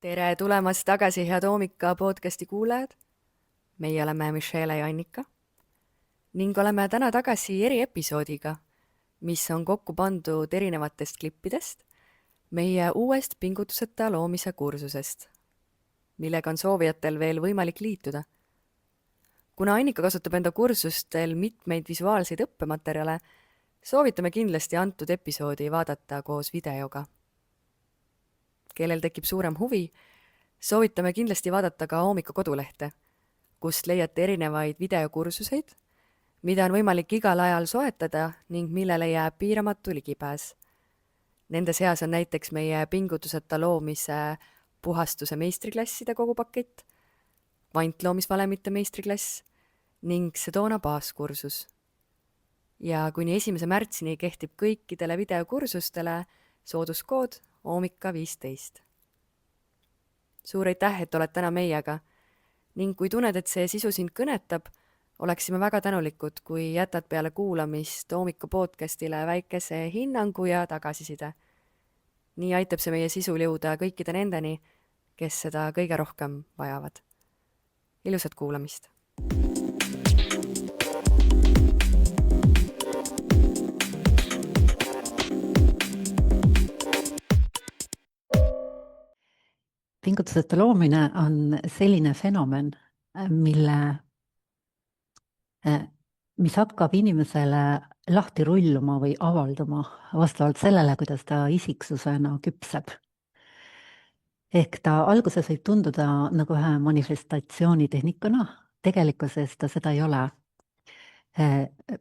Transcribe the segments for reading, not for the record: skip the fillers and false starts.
Tere tulemast tagasi, head Oomika podcasti kuulajad. Meie oleme Michelle ja Annika ning oleme täna tagasi eriepisoodiga, mis on kokku pandud erinevatest klippidest meie uuest pingutuseta loomise kursusest, millega on soovijatel veel võimalik liituda. Kuna Annika kasutab enda kursustel mitmeid visuaalseid õppematerjale, soovitame kindlasti antud episoodi vaadata koos videoga. Kellel tekib suurem huvi, soovitame kindlasti vaadata ka Oomika kodulehte, kust leiate erinevaid videokursuseid, mida on võimalik igal ajal soetada ning millele jääb piiramatu ligipääs. Nende seas on näiteks meie pingutuseta loomise puhastuse meistriklasside kogupakett, kvantloomisvalemite meistriklass ning Sedona baaskursus. Ja kuni 1. märtsini kehtib kõikidele videokursustele sooduskood Oomika15. Suur aitäh, et oled täna meiega ning kui tunned, et see sisu sind kõnetab, oleksime väga tänulikud, kui jätad peale kuulamist Oomika podcastile väikese hinnangu ja tagasiside. Nii aitab see meie sisul jõuda kõikide nendeni, kes seda kõige rohkem vajavad. Ilusat kuulamist! Pingutuseta loomine on selline fenomen, mis hakkab inimesele lahti rulluma või avalduma vastavalt sellele, kuidas ta isiksusena küpseb. Ehk ta alguses võib tunduda nagu ühe manifestatsioonitehnikuna, tegelikkuses ta seda ei ole.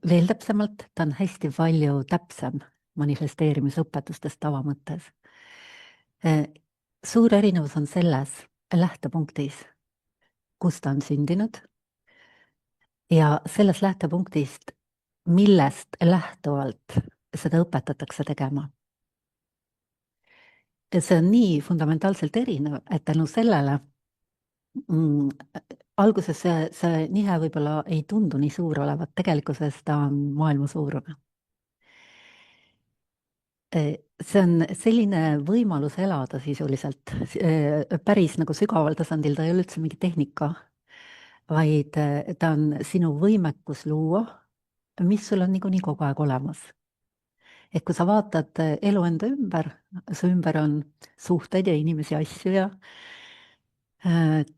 Veel täpsemalt, ta on hästi palju täpsem manifesteerimisõpetustest tavamõttes. Suur erinevus on selles lähtepunktis, kus ta on sündinud ja selles lähtepunktist, millest lähtuvalt seda õpetatakse tegema. See on nii fundamentaalselt erinev, et tänu sellele alguses see nihe võib-olla ei tundu nii suur olevat, tegelikkuses ta on maailma suurune. See on selline võimalus elada sisuliselt, päris nagu sügaval tasandil, ta ei ole üldse mingi tehnika, vaid ta on sinu võimekus luua, mis sul on niikuinii kogu aeg olemas. Ehk kui sa vaatad elu enda ümber, su ümber on suhteid ja inimesi, asju ja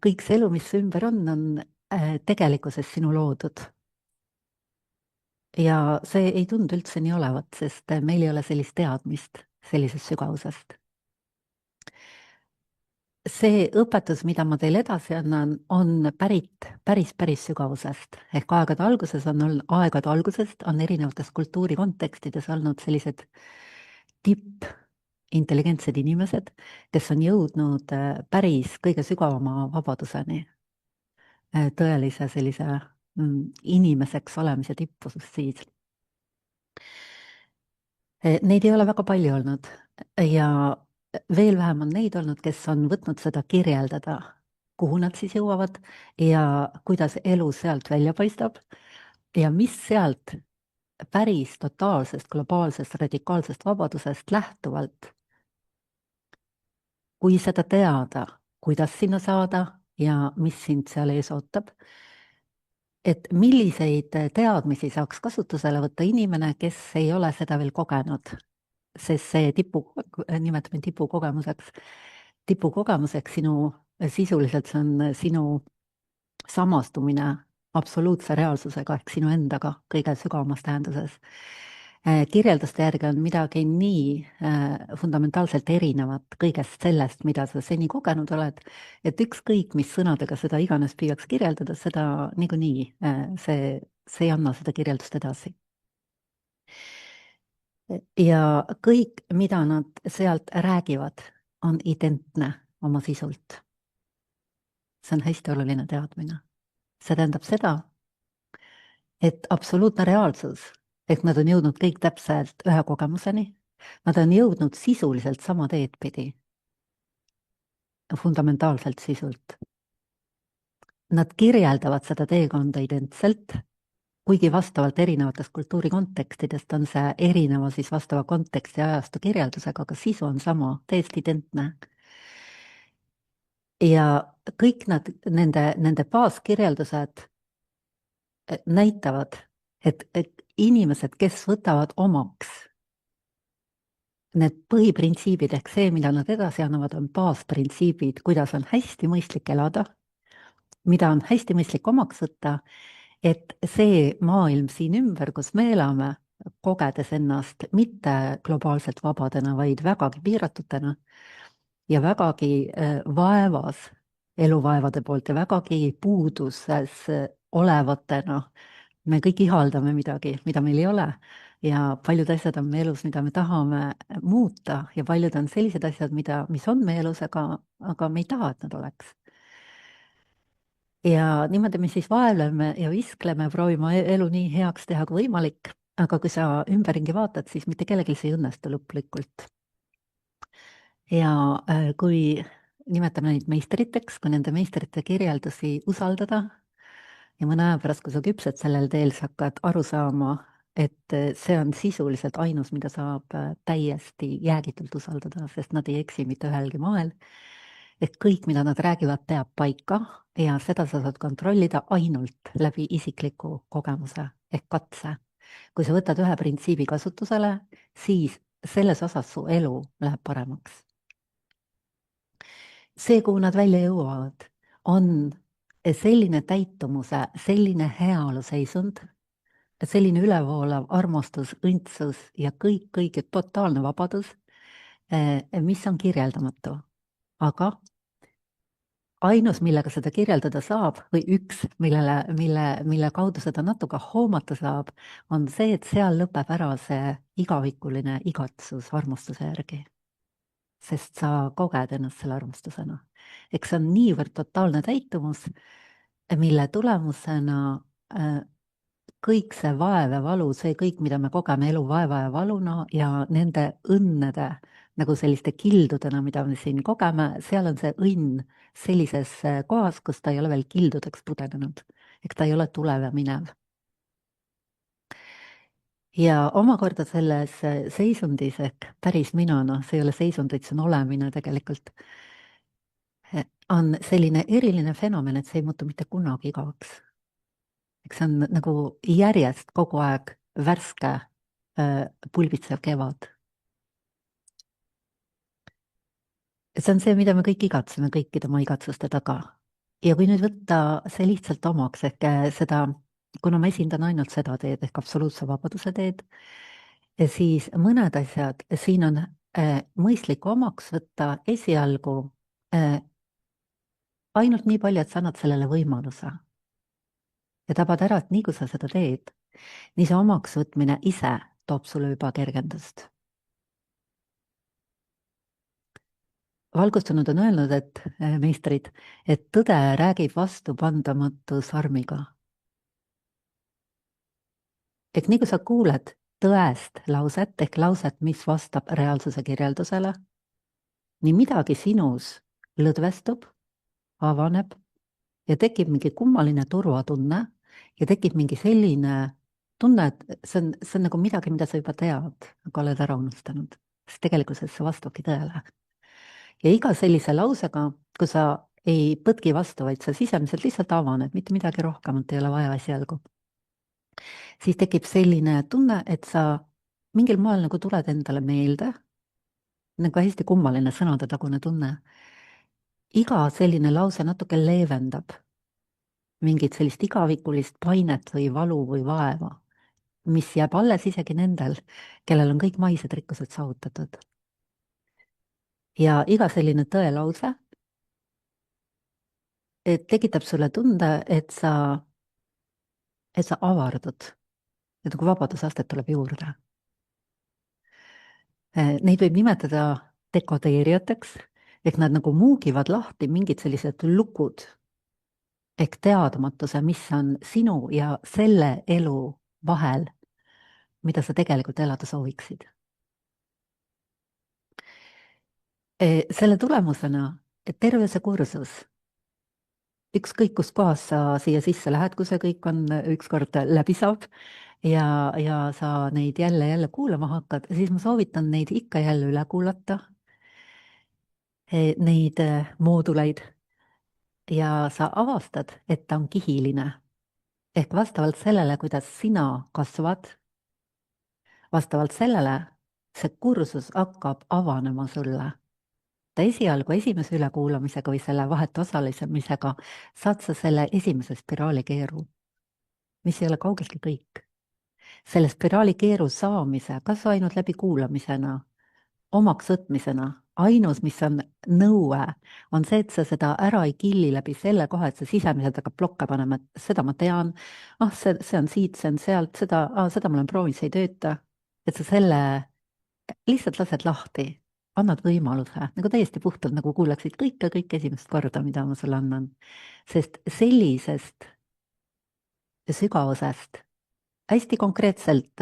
kõik see elu, mis su ümber on tegelikkuses sinu loodud. Ja see ei tundu üldse nii olevat, sest meil ei ole sellist teadmist sellisest sügavusest. See õpetus, mida ma teile edasi annan, on pärit päris sügavusest. Ehk aegade algusest on erinevates kultuuri kontekstides olnud sellised tippintelligentsed inimesed, kes on jõudnud päris kõige sügavama vabaduseni, tõelise sellise inimeseks olemise tippusust siis. Neid ei ole väga palju olnud ja veel vähem on neid olnud, kes on võtnud seda kirjeldada, kuhu nad siis jõuavad ja kuidas elu sealt välja paistab ja mis sealt päris totaalsest, globaalsest, radikaalsest vabadusest lähtuvalt, kui seda teada, kuidas sinna saada ja mis sind seal ees ootab, et milliseid teadmisi saaks kasutusele võtta inimene, kes ei ole seda veel kogenud, sest see nimetame tipukogemuseks sisuliselt see on sinu samastumine absoluutse reaalsusega ehk sinu endaga kõige sügavamas tähenduses. Kirjelduste järgi on midagi nii fundamentaalselt erinevat kõigest sellest, mida sa seni kogenud oled, et ükskõik, mis sõnadega seda iganes püüaks kirjeldada, seda niikuinii see ei anna seda kirjeldust edasi. Ja kõik, mida nad sealt räägivad, on identne oma sisult. See on hästi oluline teadmine. See tähendab seda, et absoluutne reaalsus, ehk nad on jõudnud kõik täpselt ühe kogemuseni, nad on jõudnud sisuliselt sama teed pidi, fundamentaalselt sisult. Nad kirjeldavad seda teekonda identselt, kuigi vastavalt erinevatest kultuuri kontekstidest on see erineva siis vastava konteksti ajastu kirjeldusega, aga sisu on sama, täiesti identne. ja kõik nende baaskirjeldused näitavad, et inimesed, kes võtavad omaks need põhiprintsiibid ehk see, mida nad edasi annavad, on baasprintsiibid, kuidas on hästi mõistlik elada, mida on hästi mõistlik omaks võtta, et see maailm siin ümber, kus me elame, kogedes ennast mitte globaalselt vabadena, vaid vägagi piiratutena ja vägagi vaevas, eluvaevade poolt ja vägagi puuduses olevatena. Me kõik ihaldame midagi, mida meil ei ole ja paljud asjad on meie elus, mida me tahame muuta ja paljud on sellised asjad, mis on meie elus, aga me ei taha, et nad oleks. Ja niimoodi me siis vaevleme ja viskleme, proovime elu nii heaks teha kui võimalik, aga kui sa ümberringi vaatad, siis mitte kellelgi see ei õnnestu lõplikult. Ja kui nimetame neid meistriteks, kui nende meistrite kirjeldusi usaldada ja mõne aja pärast, kui sa küpsed sellel teel, sa hakkad aru saama, et see on sisuliselt ainus, mida saab täiesti jäägitult usaldada, sest nad ei eksi mitte ühelgi moel. Et kõik, mida nad räägivad, peab paika ja seda sa saad kontrollida ainult läbi isikliku kogemuse ehk katse. Kui sa võtad ühe printsiibi kasutusele, siis selles osas su elu läheb paremaks. See, kuhu nad välja jõuavad, on selline täitumuse, selline heaoluseisund, selline ülevoolav armastus, õndsus ja kõik totaalne vabadus, mis on kirjeldamatu. Aga ainus, millega seda kirjeldada saab või üks, mille kaudu seda natuke hoomata saab, on see, et seal lõpeb ära see igavikuline igatsus armastuse järgi. Sest sa koged ennast selle armastusena. Eks see on niivõrd totaalne täitumus, mille tulemusena kõik see vaev ja valu, see kõik, mida me kogeme elu vaeva ja valuna ja nende õnnede nagu selliste kildudena, mida me siin kogeme, seal on see õnn sellises kohas, kus ta ei ole veel kildudeks pudenenud. Eks ta ei ole tulev ja minev. Ja omakorda selles seisundis ehk päris minana, see ei ole seisund, vaid see on olemine tegelikult, on selline eriline fenomen, et see ei muutu mitte kunagi igavaks. Eks see on nagu järjest kogu aeg värske pulbitsev kevad. See on see, mida me kõik igatseme kõikide oma igatsuste taga. Ja kui nüüd võtta see lihtsalt omaks ehk seda, kuna ma esindan ainult seda teed ehk absoluutse vabaduse teed, siis mõned asjad siin on mõistlik omaks võtta esialgu ainult nii palju, et sa annad sellele võimaluse. Ja tabad ära, et nii kui sa seda teed, nii see omaks võtmine ise toob sulle juba kergendust. Valgustunud on öelnud, et meistrid, et tõde räägib vastupandamatu sarmiga. Ehk nii kui sa kuuled tõest lauset ehk lauset, mis vastab reaalsuse kirjeldusele, nii midagi sinus lõdvestub, avaneb ja tekib mingi kummaline turvatunne ja tekib mingi selline tunne, et see on nagu midagi, mida sa juba tead, aga oled ära unustanud, sest tegelikkuses see vastabki tõele. Ja iga sellise lausega, kui sa ei põtki vastu, vaid sa sisemiselt lihtsalt avaned, mitte midagi rohkemat ei ole vaja esialgu, siis tekib selline tunne, et sa mingil moel nagu tuled endale meelde, nagu hästi kummaline sõnadetagune tunne. Iga selline lause natuke leevendab mingit sellist igavikulist painet või valu või vaeva, mis jääb alles isegi nendel, kellel on kõik maised rikkused saavutatud. Ja iga selline tõelause tekitab sulle tunde, et sa avardud ja nagu vabadusastet tuleb juurde. Neid võib nimetada dekodeerijateks, ehk nad nagu muugivad lahti mingid sellised lukud ehk teadmatuse, mis on sinu ja selle elu vahel, mida sa tegelikult elada sooviksid. Selle tulemusena terve see kursus, ükskõik kust kohast sa siia sisse lähed, kui see kõik on ükskord läbi saab ja sa neid jälle kuulama hakkad, siis ma soovitan neid ikka jälle üle kuulata, neid mooduleid, ja sa avastad, et ta on kihiline. Ehk vastavalt sellele, kuidas sina kasvad, vastavalt sellele see kursus hakkab avanema sulle. Ta esialgu esimese ülekuulamisega või selle vahetu osalemisega saad sa selle esimese spiraali keeru, mis ei ole kaugeltki kõik. Selle spiraali keeru saamise, kas ainult läbi kuulamisena, omaks võtmisena, ainus, mis on nõue, on see, et sa seda ära ei killi läbi selle koha, et sa sisemiselt hakkad blokke panema, et seda ma tean, see on siit, see on sealt, seda ma olen proovinud, see ei tööta. Et sa selle lihtsalt lased lahti, annad võimaluse, nagu täiesti puhtalt, nagu kuulaksid kõik esimest korda, mida ma sulle annan. Sest sellisest sügavusest, hästi konkreetselt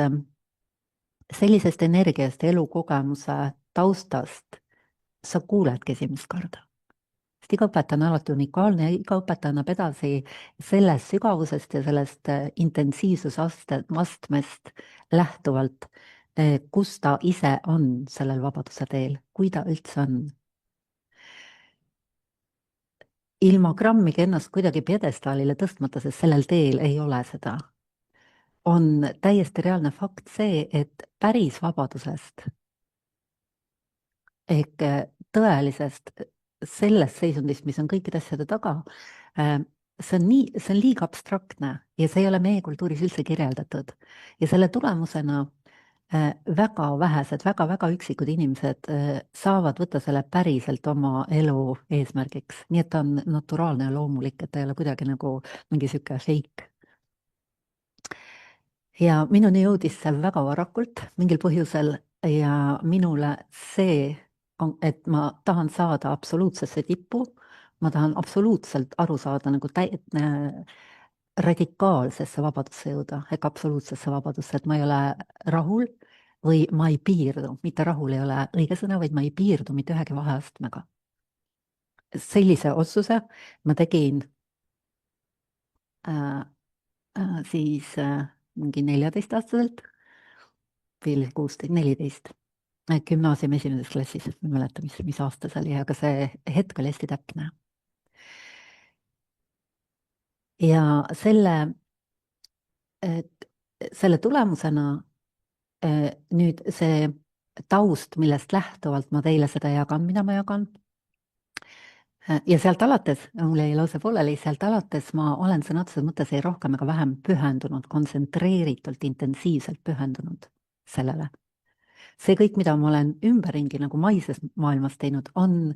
sellisest energiast, elukogemuse taustast sa kuuledki esimest korda. Sest iga õpetaja on alati unikaalne ja iga õpetaja annab edasi sellest sügavusest ja sellest intensiivsusastmest lähtuvalt, kus ta ise on sellel vabaduse teel, kui ta üldse on. Ilma grammigi ennast kuidagi pjedestaalile tõstmata, sest sellel teel ei ole seda, on täiesti reaalne fakt see, et päris vabadusest ehk tõelisest sellest seisundist, mis on kõikide asjade taga, see on liiga abstraktne ja see ei ole meie kultuuris üldse kirjeldatud. Ja selle tulemusena väga vähesed, väga üksikud inimesed saavad võtta selle päriselt oma elu eesmärgiks, nii et ta on naturaalne ja loomulik, et ta ei ole kuidagi nagu mingi sihuke fake. Ja minuni jõudis see väga varakult mingil põhjusel ja minule see, et ma tahan saada absoluutsesse tippu, ma tahan absoluutselt aru saada nagu radikaalsesse vabadusse jõuda, ehk absoluutsesse vabadusse, et ma ei ole rahul või ma ei piirdu, mitte rahul ei ole õige sõna, vaid ma ei piirdu mitte ühegi vaheastmega. Sellise otsuse ma tegin siis mingi 14-aastaselt või 16, 14, gümnaasiumi esimeses klassis, ma ei mäleta, mis aasta see oli, aga see hetk oli hästi täpne. Ja selle tulemusena nüüd see taust, millest lähtuvalt ma teile seda jagan, mida ma jagan, ja sealt alates, mul jäi lause pooleli, sealt alates ma olen sõna otseses mõttes ei rohkem ega vähem pühendunud, kontsentreeritult, intensiivselt pühendunud sellele. See kõik, mida ma olen ümberringi nagu maises maailmas teinud, on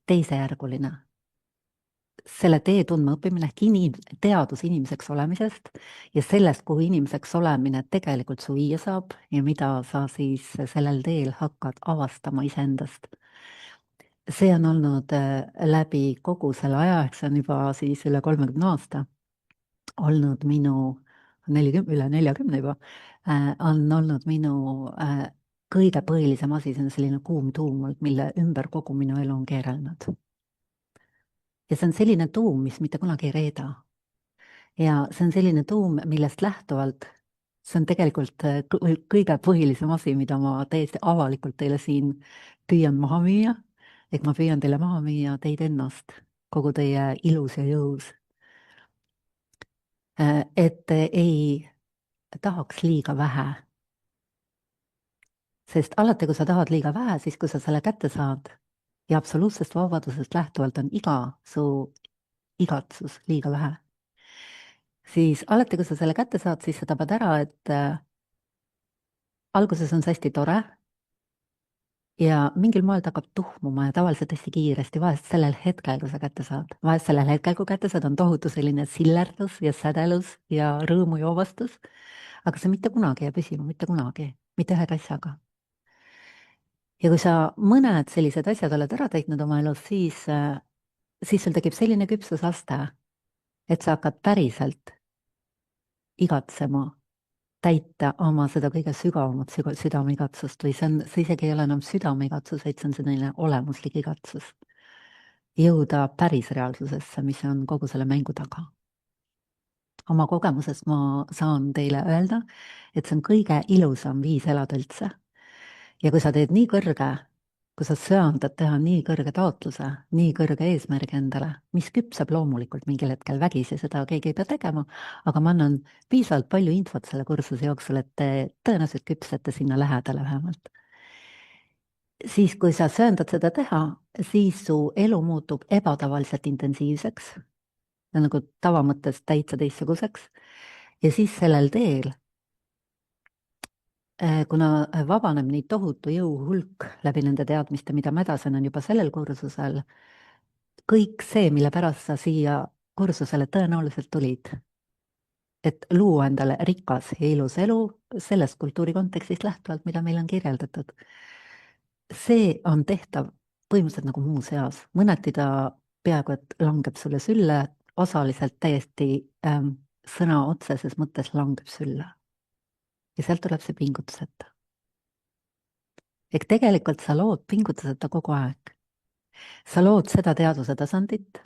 teisejärguline. Selle tee tundmaõppimine ehk teadus inimeseks olemisest ja sellest, kuhu inimeseks olemine tegelikult su viia saab ja mida sa siis sellel teel hakkad avastama iseendast. See on olnud läbi kogu selle aja, ehk see on juba siis üle 30 aasta olnud minu, üle 40 juba, on olnud minu kõige põhilisem asi, see on selline kuum tuum, mille ümber kogu minu elu on keerelnud. Ja see on selline tuum, mis mitte kunagi ei reeda. Ja see on selline tuum, millest lähtuvalt, see on tegelikult kõige põhilisem asi, mida ma täiesti avalikult teile siin püüan maha müüa, ehk ma püüan teile maha müüa teid ennast, kogu teie ilus ja jõus. Et ei tahaks liiga vähe. Sest alati, kui sa tahad liiga vähe, siis kui sa selle kätte saad ja absoluutsest vabadusest lähtuvalt on iga su igatsus liiga vähe, siis alati, kui sa selle kätte saad, siis sa tabad ära, et alguses on see hästi tore ja mingil moel ta hakkab tuhmuma ja tavaliselt hästi kiiresti, vahest sellel hetkel, kui sa kätte saad. Vahest sellel hetkel, kui kätte saad, on tohutu selline sillerdus ja sädelus ja rõõmu joovastus, aga see mitte kunagi ei jää püsima, mitte kunagi, mitte ühegi asjaga. Ja kui sa mõned sellised asjad oled ära täitnud oma elus, siis sul tekib selline küpsusaste, et sa hakkad päriselt igatsema täita oma seda kõige sügavamat südameigatsust või see isegi ei ole enam südameigatsus, vaid see on selline olemuslik igatsus. Jõuda päris reaalsusesse, mis on kogu selle mängu taga. Oma kogemusest ma saan teile öelda, et see on kõige ilusam viis elada üldse. Ja kui sa teed nii kõrge kui sa söandad teha nii kõrge taotluse, nii kõrge eesmärgi endale, mis küpseb loomulikult mingil hetkel vägisi, seda keegi ei pea tegema, aga ma annan piisavalt palju infot selle kursuse jooksul, et te tõenäoliselt küpsete sinna lähedale vähemalt. Siis, kui sa söandad seda teha, siis su elu muutub ebatavaliselt intensiivseks, nagu tavamõttes täitsa teistsuguseks, ja siis sellel teel kuna vabaneb nii tohutu jõuhulk läbi nende teadmiste, mida ma edasen, on juba sellel kursusel, kõik see, mille pärast sa siia kursusele tõenäoliselt tulid, et luua endale rikas ja ilus elu sellest kultuuri kontekstist lähtuvalt, mida meil on kirjeldatud. See on tehtav põhimõtteliselt nagu muuseas, mõneti ta peaaegu et langeb sulle sülle, osaliselt täiesti sõna otseses mõttes langeb sülle. Ja sealt tuleb see pingutuseta. Ehk tegelikult sa lood pingutuseta kogu aeg. Sa lood seda teadvuse tasandit.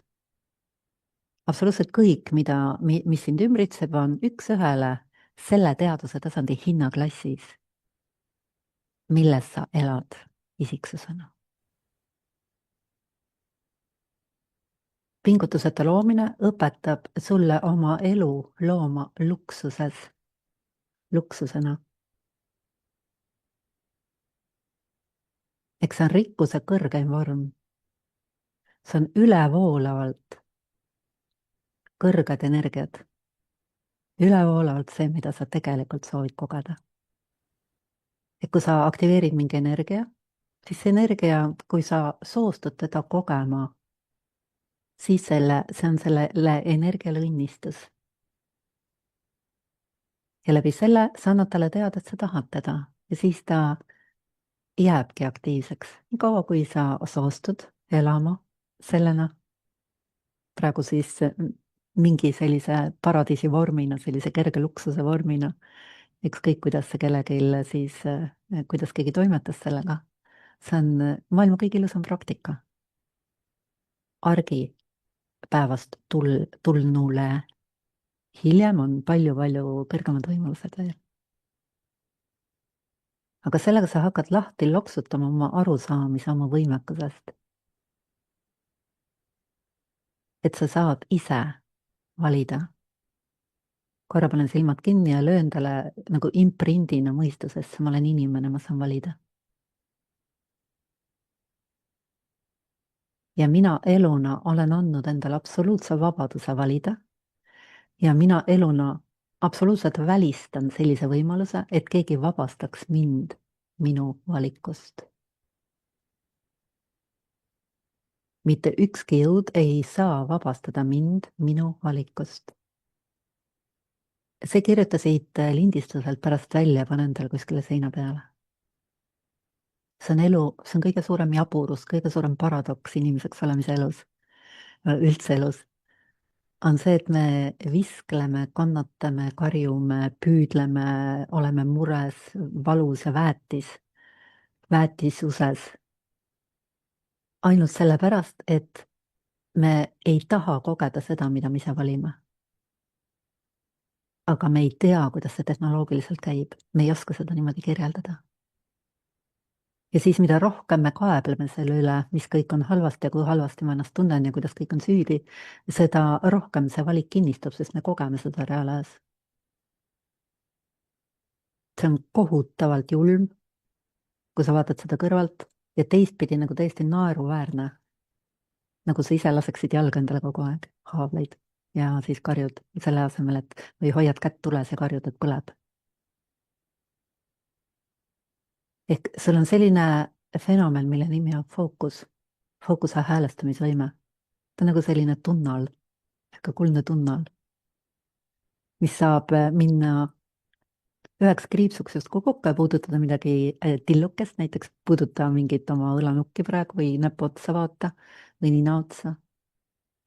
Absoluutselt kõik, mis sind ümbritseb, on üks-ühele selle teadvuse tasandi hinnaklassis, milles sa elad isiksusena. Pingutuseta loomine õpetab sulle oma elu looma luksusena. Eks see on rikkuse kõrgeim vorm. See on ülevoolavalt kõrged energiad. Ülevoolavalt see, mida sa tegelikult soovid kogeda. Et kui sa aktiveerid mingi energia, siis see energia, kui sa soostud teda kogema, siis see on sellele energiale õnnistus. Ja läbi selle sa annad talle teada, et sa tahad teda ja siis ta jääbki aktiivseks. Nii kaua, kui sa soostud elama sellena, praegu siis mingi sellise paradiisi vormina, sellise kerge luksuse vormina, ükskõik kuidas see kellelgi siis, kuidas keegi toimetas sellega. See on maailma kõige ilusam praktika. Argi päevast tulnule. Hiljem on palju-palju kõrgemad võimalused veel. Aga sellega sa hakkad lahti loksutama oma arusaamise oma võimekusest. Et sa saad ise valida. Korra panen silmad kinni ja löön talle nagu imprindina mõistusesse, ma olen inimene, ma saan valida. Ja mina eluna olen andnud endale absoluutse vabaduse valida. Ja mina eluna absoluutselt välistan sellise võimaluse, et keegi vabastaks mind minu valikust. Mitte ükski jõud ei saa vabastada mind minu valikust. See kirjuta siit lindistuselt pärast välja, panen tal kuskile seina peale. See on elu, see on kõige suurem jaburus, kõige suurem paradoks inimeseks olemise elus, üldse elus, on see, et me viskleme, kannatame, karjume, püüdleme, oleme mures, valus ja väetisuses. Ainult sellepärast, et me ei taha kogeda seda, mida me ise valime. Aga me ei tea, kuidas see tehnoloogiliselt käib. Me ei oska seda niimoodi kirjeldada. Ja siis, mida rohkem me kaebleme selle üle, mis kõik on halvasti ja kui halvasti ma ennast tunnen ja kuidas kõik on süüdi, seda rohkem see valik kinnistub, sest me kogeme seda reaalajas. See on kohutavalt julm, kui sa vaatad seda kõrvalt ja teistpidi nagu täiesti naeruväärne. Nagu sa ise laseksid jalga endale kogu aeg, haavleid ja siis karjud selle asemel, või hoiad kätt tules ja karjud, et põleb. Ehk sul on selline fenomen, mille nimi on fookuse häälestamisvõime. Ta on nagu selline tunnal, ka kuldne tunnal, mis saab minna üheks kriipsuks justkui kokku ja puudutada midagi tillukest, näiteks puuduta mingit oma õlanukki praegu või näpu otsa vaata või nina otsa.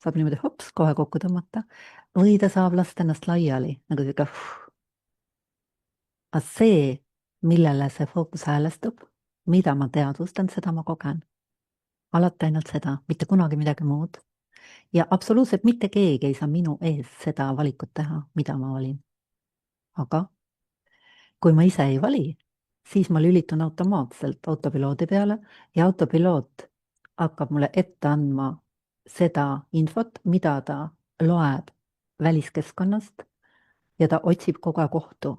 Saab niimoodi hops kohe kokku tõmmata või ta saab lasta ennast laiali, nagu siuke. Aga see, millele see fookus häälestub, mida ma teadvustan, seda ma kogen. Alati ainult seda, mitte kunagi midagi muud. Ja absoluutselt mitte keegi ei saa minu ees seda valikut teha, mida ma valin. Aga kui ma ise ei vali, siis ma lülitun automaatselt autopiloodi peale ja autopiloot hakkab mulle ette andma seda infot, mida ta loeb väliskeskkonnast ja ta otsib kogu aeg ohtu.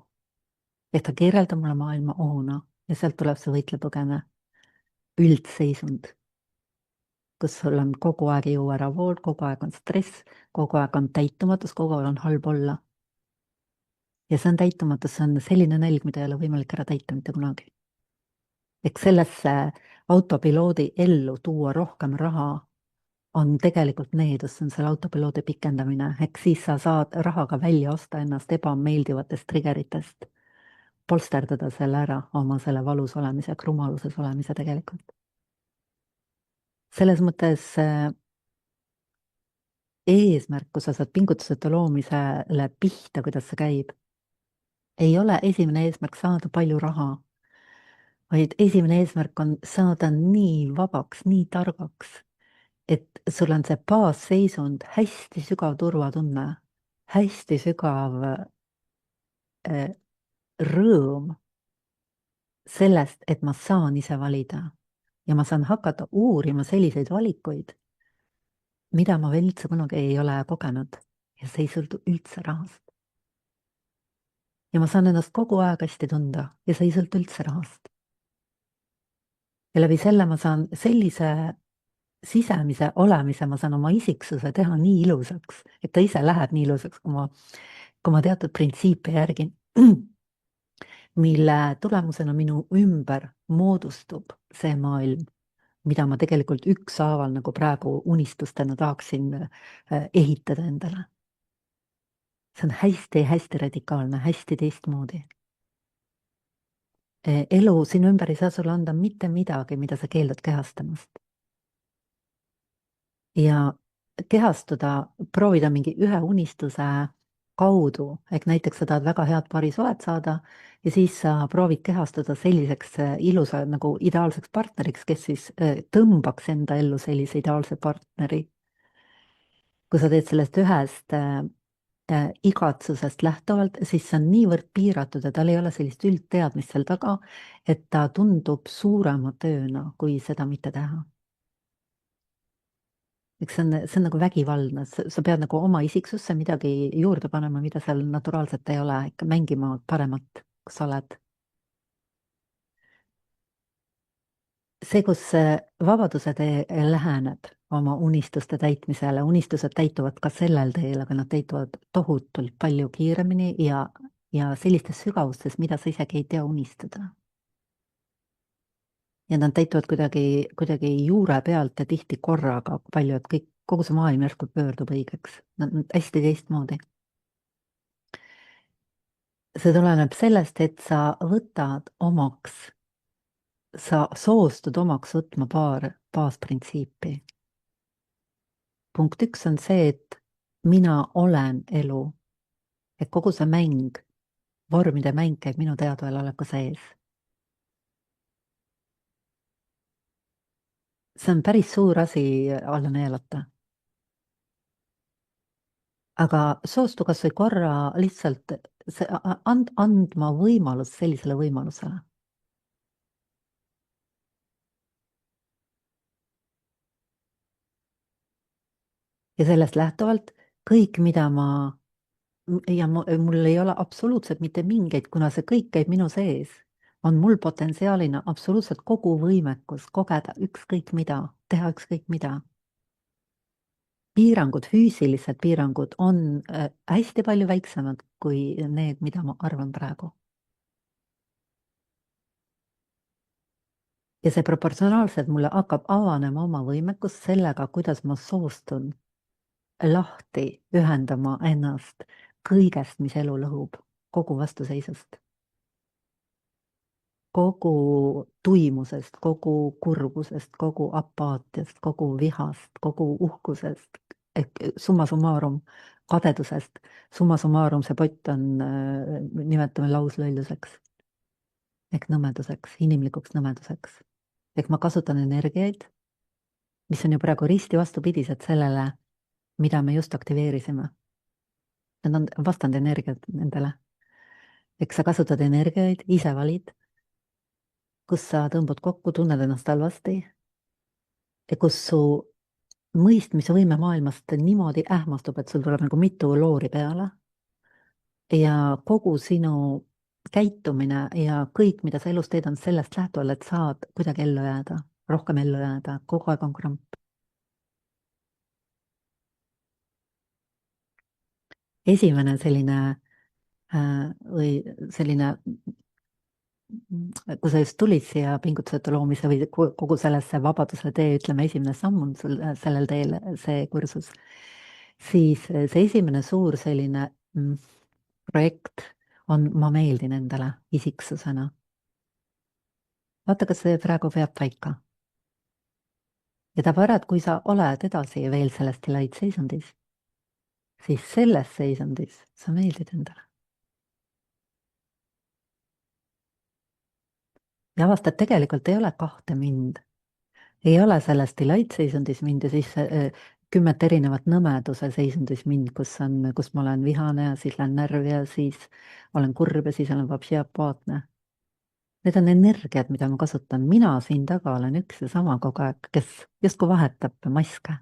ehk ta kirjeldab mulle maailma ohuna ja sealt tuleb see võitle-põgene üldseisund, kus sul on kogu aeg ei jõua ära vool, kogu aeg on stress, kogu aeg on täitumatus, kogu aeg on halb olla. ja see on täitumatus, see on selline nälg, mida ei ole võimalik ära täita mitte kunagi. ehk sellesse autopiloodi ellu tuua rohkem raha on tegelikult needus, see on selle autopiloodi pikendamine, ehk siis sa saad rahaga välja osta ennast ebameeldivatest triggeritest, polsterdada selle ära oma selle valus olemise ja krumaluses olemise tegelikult. selles mõttes eesmärk, kui sa saad pingutusete loomisele pihta, kuidas see käib, ei ole esimene eesmärk saada palju raha, vaid esimene eesmärk on saada nii vabaks, nii targaks, et sul on see baasseisund, hästi sügav turvatunne, hästi sügav rõõm sellest, et ma saan ise valida ja ma saan hakata uurima selliseid valikuid, mida ma veel üldse kunagi ei ole kogenud ja see ei sõltu üldse rahast. ja ma saan ennast kogu aeg hästi tunda ja see ei sõltu üldse rahast. ja läbi selle ma saan sellise sisemise olemise, ma saan oma isiksuse teha nii ilusaks, et ta ise läheb nii ilusaks, kui ma teatud printsiipe järgin, mille tulemusena minu ümber moodustub see maailm, mida ma tegelikult ükshaaval nagu praegu unistustena tahaksin ehitada endale. see on hästi-hästi radikaalne, hästi teistmoodi. elu sinu ümber ei saa sulle anda mitte midagi, mida sa keeldud kehastamast. ja kehastuda, proovida mingi ühe unistuse kaudu, ehk näiteks sa tahad väga head paarisuhet saada ja siis sa proovid kehastuda selliseks ilusa nagu ideaalseks partneriks, kes siis tõmbaks enda ellu sellise ideaalse partneri. kui sa teed sellest ühest igatsusest lähtuvalt, siis see on niivõrd piiratud ja tal ei ole sellist üldteadmist seal taga, et ta tundub suurema tööna, kui seda mitte teha. eks see on nagu vägivaldne, sa pead nagu oma isiksusse midagi juurde panema, mida seal naturaalselt ei ole, ikka mängima paremat, kus sa oled. see, kus vabaduse tee läheneb oma unistuste täitmisele, unistused täituvad ka sellel teel, aga nad täituvad tohutult palju kiiremini ja sellistes sügavustes, mida sa isegi ei tea unistada. ja nad täituvad kuidagi juure pealt ja tihti korraga palju, et kogu see maailm järsku pöördub õigeks. Nad on hästi teistmoodi. see tuleneb sellest, et sa võtad omaks, sa soostud omaks võtma paar baasprintsiipi. punkt 1 on see, et mina olen elu, et kogu see mäng, vormide mäng käib minu teadvaloleku sees. see on päris suur asi alla neelata. aga soostu kas või korra lihtsalt andma võimalust sellisele võimalusele. ja sellest lähtuvalt kõik, mida mul ei ole absoluutselt mitte mingeid, kuna see kõik käib minu sees, on mul potentsiaalina absoluutselt kogu võimekus kogeda ükskõik mida, teha ükskõik mida. piirangud, füüsilised piirangud on hästi palju väiksemad kui need, mida ma arvan praegu. ja see proportsionaalselt mulle hakkab avanema oma võimekus sellega, kuidas ma soostun lahti ühendama ennast kõigest, mis elu lõhub, kogu vastuseisust, kogu tuimusest, kogu kurbusest, kogu apaatiast, kogu vihast, kogu uhkusest, ehk summa summarum kadedusest. Summa summarum see pott on, nimetame lauslõlluseks ehk nõmeduseks, inimlikuks nõmeduseks. ehk ma kasutan energiaid, mis on ju praegu risti vastupidised sellele, mida me just aktiveerisime. Need on vastandenergiad nendele. eks sa kasutad energiaid, ise valid, kus sa tõmbad kokku, tunned ennast halvasti ja kus su mõistmisvõime maailmast niimoodi ähmastub, et sul tuleb nagu mitu loori peale ja kogu sinu käitumine ja kõik, mida sa elus teed, on sellest lähtuval, et saad kuidagi ellu jääda, rohkem ellu jääda, kogu aeg on kramp. Esimene selline või selline, kui sa just tulid siia pingutusete loomise või kogu sellesse vabaduse tee, ütleme, esimene samm on sul sellel teel see kursus, siis see esimene suur selline projekt on ma meeldin endale isiksusena. Vaata, kas see praegu peab paika. Ja tab ära, et kui sa oled edasi veel selles delight seisundis, siis selles seisundis sa meeldid endale. Ja avastad, tegelikult ei ole kahte mind. Ei ole selles delight seisundis mind ja siis 10 erinevat nõmeduse seisundis mind, kus ma olen vihane ja siis lähen närvi ja siis olen kurb ja siis olen vapsiapaatne. Need on energiad, mida ma kasutan. Mina siin taga olen üks ja sama kogu aeg, kes justkui vahetab maske.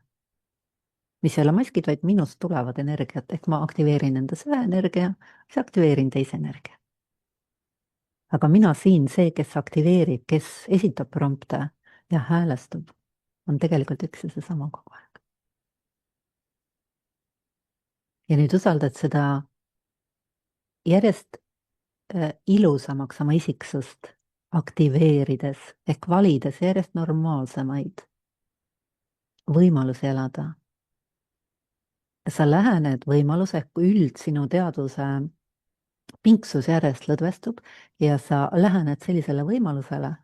Mis ei ole maskid, vaid minust tulevad energiat, ehk ma aktiveerin endas ühe energia, siis aktiveerin teise energia. Aga mina siin, see, kes aktiveerib, kes esitab prompte ja häälestub, on tegelikult üks ja seesama kogu aeg. Ja nüüd usaldad seda järjest ilusamaks oma isiksust aktiveerides ehk valides järjest normaalsemaid võimalusi elada. Sa lähened võimaluse ehk üld sinu teadvuse pinksus järjest lõdvestub ja sa lähened sellisele võimalusele,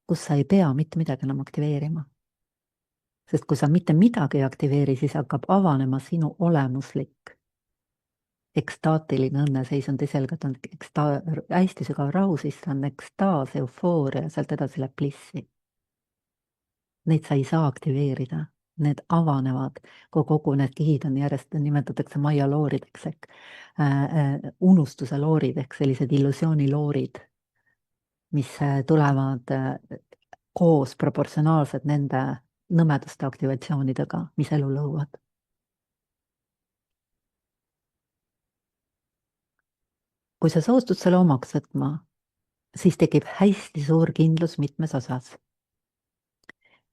kus sa ei pea mitte midagi enam aktiveerima. Sest kui sa mitte midagi ei aktiveeri, siis hakkab avanema sinu olemuslik ekstaatiline õnneseisund, selgelt on hästi sügav rahu, siis on ekstaas, eufooria, sealt edasi läheb plissi. Neid sa ei saa aktiveerida, need avanevad, kui kogu need kihid on järjest, nimetatakse maia loorideks ehk unustuse loorid ehk sellised illusiooniloorid, mis tulevad koos proportsionaalselt nende nõmeduste aktivatsioonidega, mis elu lõuvad. Kui sa soostud selle omaks võtma, siis tekib hästi suur kindlus mitmes osas.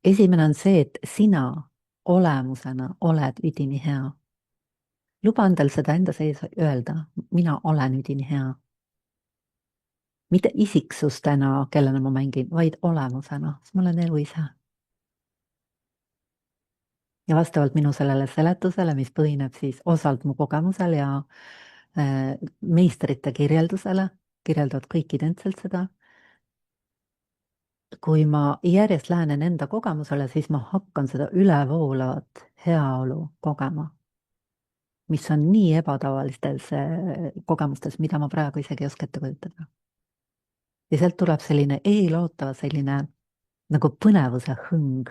Esimene on see, et sina olemusena oled üdini hea. Luba endal seda enda sees öelda, mina olen üdini hea. Mitte isiksustena, kellena ma mängin, vaid olemusena, sest ma olen elu ise. Ja vastavalt minu sellele seletusele, mis põhineb siis osalt mu kogemusel ja meistrite kirjeldusele, kirjeldavad kõik identselt seda. Kui ma järjest lähenen enda kogemusele, siis ma hakkan seda ülevoolavat heaolu kogema, mis on nii ebatavalistes kogemustes, mida ma praegu isegi ei oska ette kujutada. Ja sealt tuleb selline eelootava selline nagu põnevuse hõng,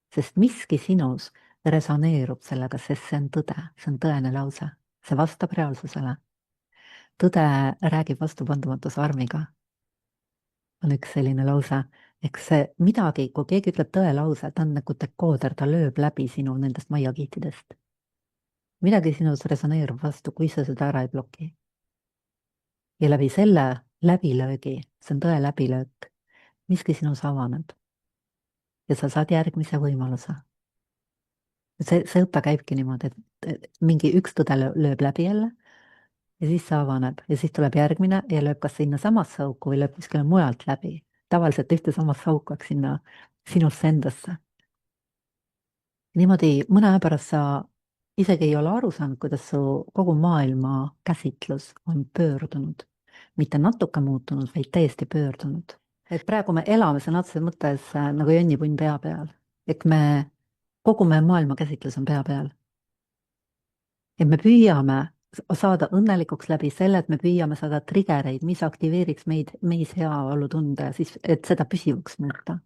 sest miski sinus resoneerub sellega, sest see on tõde, see on tõene lause, see vastab reaalsusele. Tõde räägib vastupandumatus armiga, on üks selline lause, eks see midagi, kui keegi ütleb tõe lause, ta on nagu dekooder, ta lööb läbi sinu nendest maiakihtidest. Midagi sinus resoneerub vastu, kui sa seda ära ei ploki. Ja läbi selle läbilöögi, see on tõe läbilöök, miski sinus avaneb. Ja sa saad järgmise võimaluse. See õpe käibki niimoodi, et mingi üks tõde lööb läbi jälle ja siis see avaneb ja siis tuleb järgmine ja lööb kas sinna samasse auku või lööb kuskile mujalt läbi. Tavaliselt ühte samasse auku, eks sinna sinusse endasse. Niimoodi mõne aja pärast sa isegi ei ole aru saanud, kuidas su kogu maailma käsitlus on pöördunud. Mitte natuke muutunud, vaid täiesti pöördunud. Et praegu me elame sõna otseses mõttes nagu jonnipunn pea peal. Et kogu meie maailma käsitlus on pea peal. Et me püüame saada õnnelikuks läbi selle, et me püüame saada trigereid, mis aktiveeriks meis heaolu tunde, siis et seda püsivaks muuta.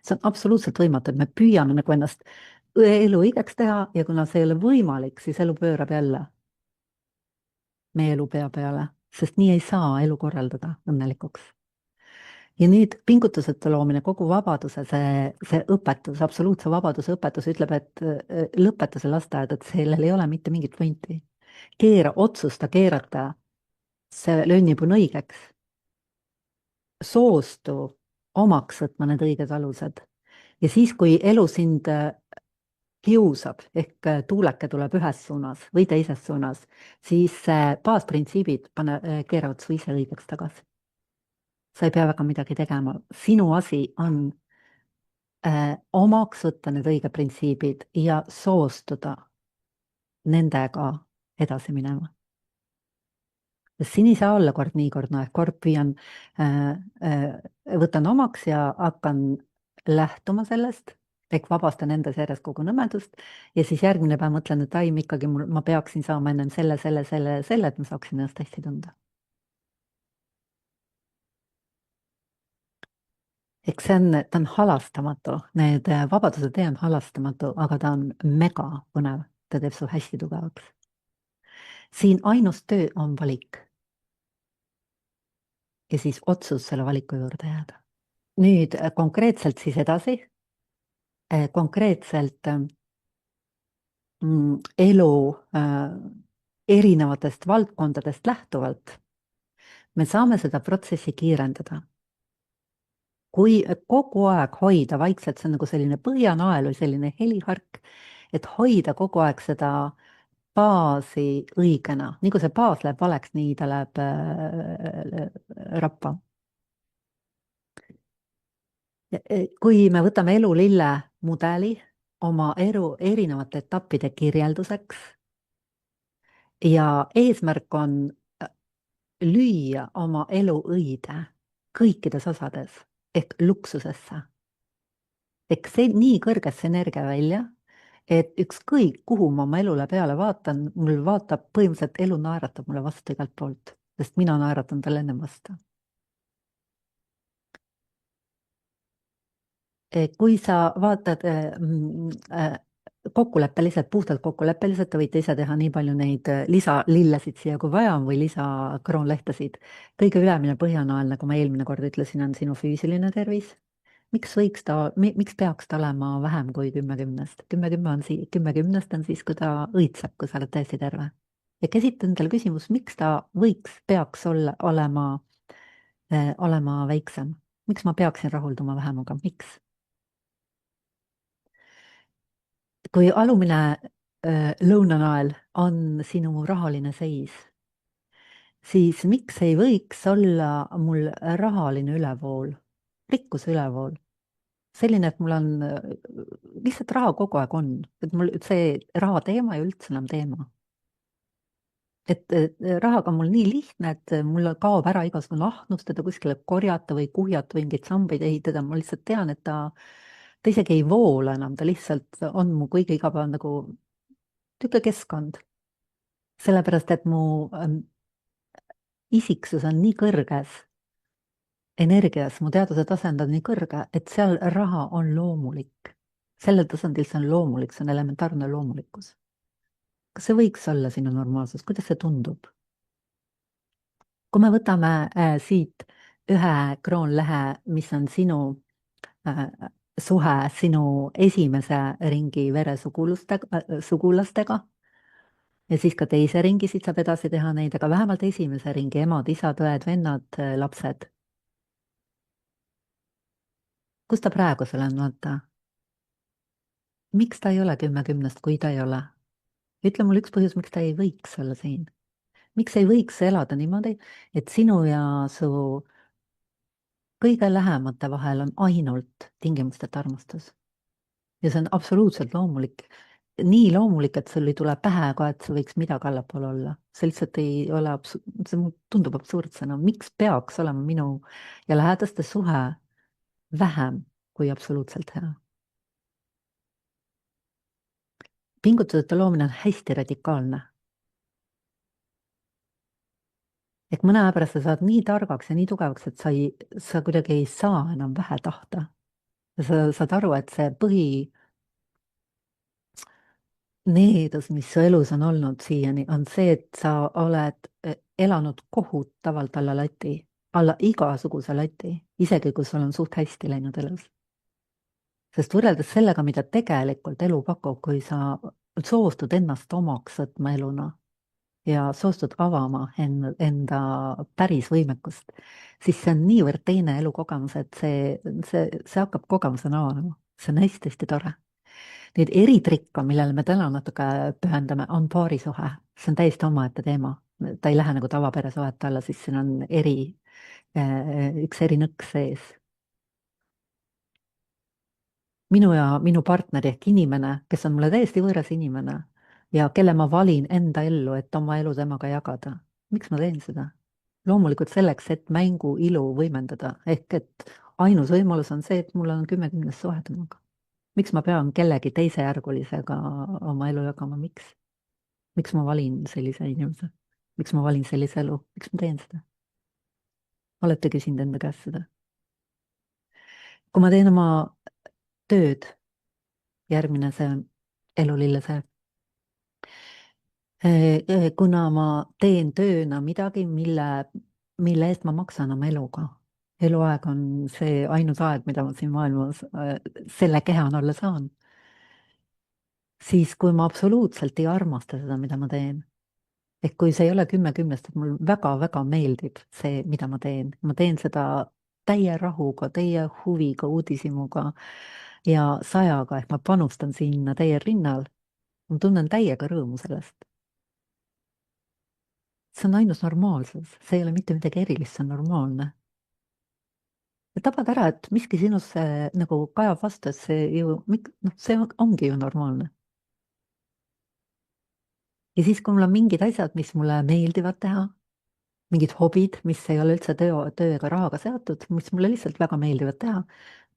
See on absoluutselt võimatu, et me püüame nagu ennast elu õigeks teha ja kuna see ei ole võimalik, siis elu pöörab jälle meie elu pea peale, sest nii ei saa elu korraldada õnnelikuks. ja nüüd pingutuseta loomine, kogu vabaduse, see õpetus, absoluutse vabaduse õpetus ütleb, et lõpeta see lasteaed, et sellel ei ole mitte mingit pointi. Otsusta keerata see lönnipuu õigeks, soostu omaks võtma need õiged alused ja siis, kui elu sind kiusab ehk tuuleke tuleb ühes suunas või teises suunas, siis baasprintsiibid keeravad su ise õigeks tagasi. sa ei pea väga midagi tegema, sinu asi on omaks võtta need õiged printsiibid ja soostuda nendega edasi minema. sest siin ei saa olla kord nii, kord naa, kord püüan võtan omaks ja hakkan lähtuma sellest, ehk vabastan endas järjest kogu nõmedust ja siis järgmine päev mõtlen, et ai, ma peaksin saama ennem selle, et ma saaksin ennast hästi tunda. eks ta on halastamatu, need vabaduse tee on halastamatu, aga ta on mega põnev, ta teeb su hästi tugevaks. siin ainus töö on valik. ja siis otsus selle valiku juurde jääda. nüüd konkreetselt siis edasi, konkreetselt elu erinevatest valdkondadest lähtuvalt me saame seda protsessi kiirendada. kui kogu aeg hoida vaikselt, see on nagu selline põhjanael või selline helihark, et hoida kogu aeg seda baasi õigena, nii kui see baas läheb valeks, nii ta läheb rappa. kui me võtame elulille mudeli oma elu erinevate etappide kirjelduseks ja eesmärk on lüüa oma elu õide kõikides osades ehk luksusesse. ehk see nii kõrgesse energia välja, et ükskõik, kuhu ma oma elule peale vaatan, mul vaatab põhimõtteliselt elu naeratab mulle vastu igalt poolt, sest mina naeratan talle ennem vastu. kui sa vaatad kokkuleppeliselt, puhtalt kokkuleppeliselt, te võite ise teha nii palju neid lisalillesid siia, kui vaja on, või lisakroonlehtesid. kõige ülemine põhjanael, nagu ma eelmine kord ütlesin, on sinu füüsiline tervis. miks peaks ta olema vähem kui 10/10? 10/10 on siis, kui ta õitseb, kui sa oled täiesti terve. ja esita endale küsimus, miks ta peaks olema väiksem? miks ma peaksin rahulduma vähemaga, miks? kui alumine lõunanael on sinu rahaline seis, siis miks ei võiks olla mul rahaline ülevool, rikkuse ülevool? selline, et mul on lihtsalt raha kogu aeg on, et mul see raha teema ei ole üldse enam teema. et rahaga on mul nii lihtne, et mul kaob ära igasugune ahnus teda kuskile korjata või kuhjata või mingeid sambaid ehitada, ma lihtsalt tean, et ta isegi ei voola enam, ta lihtsalt on mu kõige igapäev nagu niisugune keskkond. sellepärast, et mu isiksus on nii kõrges energias, mu teaduse tasand on nii kõrge, et seal raha on loomulik. sellel tasandil see on loomulik, see on elementaarne loomulikkus. kas see võiks olla sinu normaalsus, kuidas see tundub? kui me võtame siit ühe kroonlehe, mis on sinu suhe sinu esimese ringi sugulastega ja siis ka teise ringi, siit saab edasi teha neid, aga vähemalt esimese ringi emad, isad, õed, vennad, lapsed. kus ta praegu seal on, vaata? miks ta ei ole 10/10, kui ta ei ole? ütle mulle üks põhjus, miks ta ei võiks olla siin. miks ei võiks elada niimoodi, et sinu ja su kõige lähemate vahel on ainult tingimusteta armastus. ja see on absoluutselt loomulik. nii loomulik, et sul ei tule pähe ka, et see võiks midagi allapool olla. see lihtsalt ei ole, see tundub absurdsena. miks peaks olema minu ja lähedaste suhe vähem kui absoluutselt hea? pingutuseta loomine on hästi radikaalne. ehk mõne aja pärast sa saad nii targaks ja nii tugevaks, et sa kuidagi ei saa enam vähe tahta. sa saad aru, et see põhineedus, mis su elus on olnud siiani, on see, et sa oled elanud kohutavalt alla lati, alla igasuguse lati, isegi kui sul on suht hästi läinud elus. Sest võrreldes sellega, mida tegelikult elu pakub, kui sa soostud ennast omaks võtma eluna ja soostud avama enda päris võimekust, siis see on niivõrd teine elukogemus, et see hakkab kogemusena avanema. See on hästi-hästi tore. Nüüd eritrikk, millele me täna natuke pühendame, on paarisuhe. See on täiesti omaette teema. Ta ei lähe nagu tavapere suhete alla, siis siin on üks erinõks sees. Minu ja minu partneri ehk inimene, kes on mulle täiesti võõras inimene ja kelle ma valin enda ellu, et oma elu temaga jagada. Miks ma teen seda? Loomulikult selleks, et mängu ilu võimendada, ehk et ainus võimalus on see, et mul on 10 suhe temaga. Miks ma pean kellegi teisejärgulisega oma elu jagama, miks? Miks ma valin sellise inimese? Miks ma valin sellise elu? Miks ma teen seda? Olete küsinud enda käest seda? Kui ma teen oma tööd, järgmine see elulille see, kuna ma teen tööna midagi, mille eest ma maksan oma eluga. Eluaeg on see ainus aeg, mida ma siin maailmas selle kehana olla saan. Siis kui ma absoluutselt ei armasta seda, mida ma teen, ehk kui see ei ole 10/10, et mul väga-väga meeldib see, mida ma teen seda täie rahuga, täie huviga, uudishimuga ja 100-ga, ehk ma panustan sinna täie rinnal, ma tunnen täiega rõõmu sellest. See on ainus normaalsus, see ei ole mitte midagi erilist, see on normaalne. Ja tabad ära, et miski sinusse nagu kajab vastu, et see ju, see ongi ju normaalne. Ja siis, kui mul on mingid asjad, mis mulle meeldivad teha, mingid hobid, mis ei ole üldse töö ega rahaga seotud, mis mulle lihtsalt väga meeldivad teha,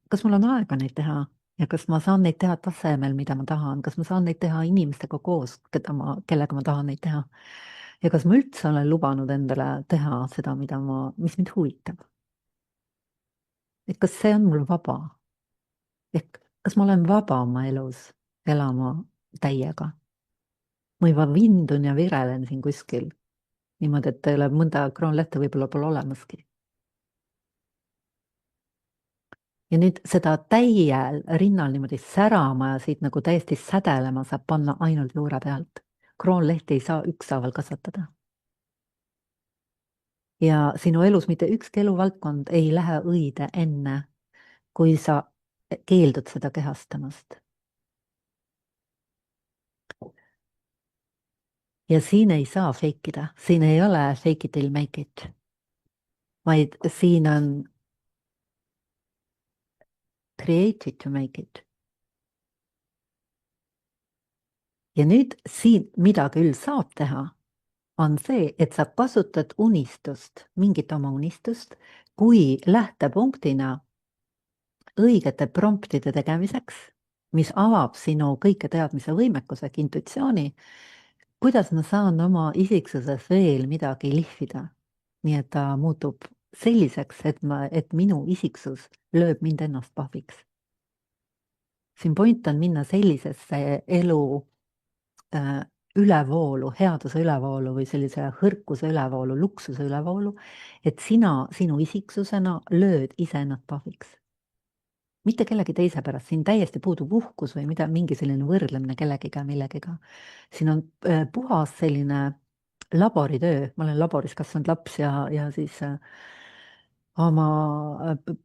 kas mul on aega neid teha ja kas ma saan neid teha tasemel, mida ma tahan, kas ma saan neid teha inimestega koos, kellega ma tahan neid teha ja kas ma üldse olen lubanud endale teha seda, mis mind huvitab. Et kas see on mul vaba? Ehk kas ma olen vaba oma elus elama täiega? Ma juba vindun ja virelen siin kuskil niimoodi, et teile mõnda kroonlehte võib-olla pole olemaski. Ja nüüd seda täiel rinnal niimoodi särama ja siit nagu täiesti sädelema saab panna ainult juure pealt. Kroonlehti ei saa ükshaaval kasvatada. Ja sinu elus mitte ükski eluvaldkond ei lähe õide enne, kui sa keeldud seda kehastamast. Ja siin ei saa fake ida, siin ei ole fake it till make it, vaid siin on create it to make it. Ja nüüd siin, mida küll saab teha, on see, et sa kasutad unistust, mingit oma unistust, kui lähtepunktina õigete promptide tegemiseks, mis avab sinu kõiketeadmise võimekuse ehk intuitsiooni, kuidas ma saan oma isiksuses veel midagi lihvida, nii et ta muutub selliseks, et minu isiksus lööb mind ennast pahviks. Siin point on minna sellisesse elu ülevoolu, headuse ülevoolu või sellise hõrkuse ülevoolu, luksuse ülevoolu, et sinu isiksusena lööd iseennast pahviks. Mitte kellegi teise pärast, siin täiesti puudub uhkus või mingi selline võrdlemine kellegiga, millegiga. Siin on puhas selline laboritöö, ma olen laboris kasvanud laps ja siis oma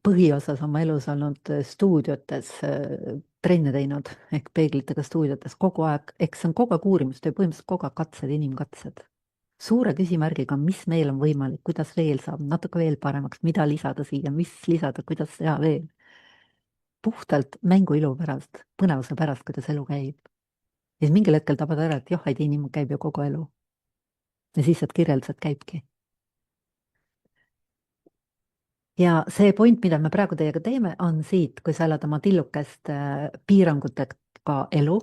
põhiosas oma elus olnud stuudiotes trenne teinud ehk peeglitega stuudiotes kogu aeg, eks see on kogu aeg uurimustöö, põhimõtteliselt kogu aeg katsed, inimkatsed. Suure küsimärgiga, mis meil on võimalik, kuidas veel saab natuke veel paremaks, mida lisada siia, mis lisada, kuidas teha veel. Puhtalt mänguilu pärast, põnevuse pärast, kuidas elu käib. Ja siis mingil hetkel tabad ära, et joh, ei tea, inimene käib ju kogu elu. Ja siis saad kirjeldused käibki. Ja see point, mida me praegu teiega teeme, on siit, kui sa elad oma tillukest piirangutega elu,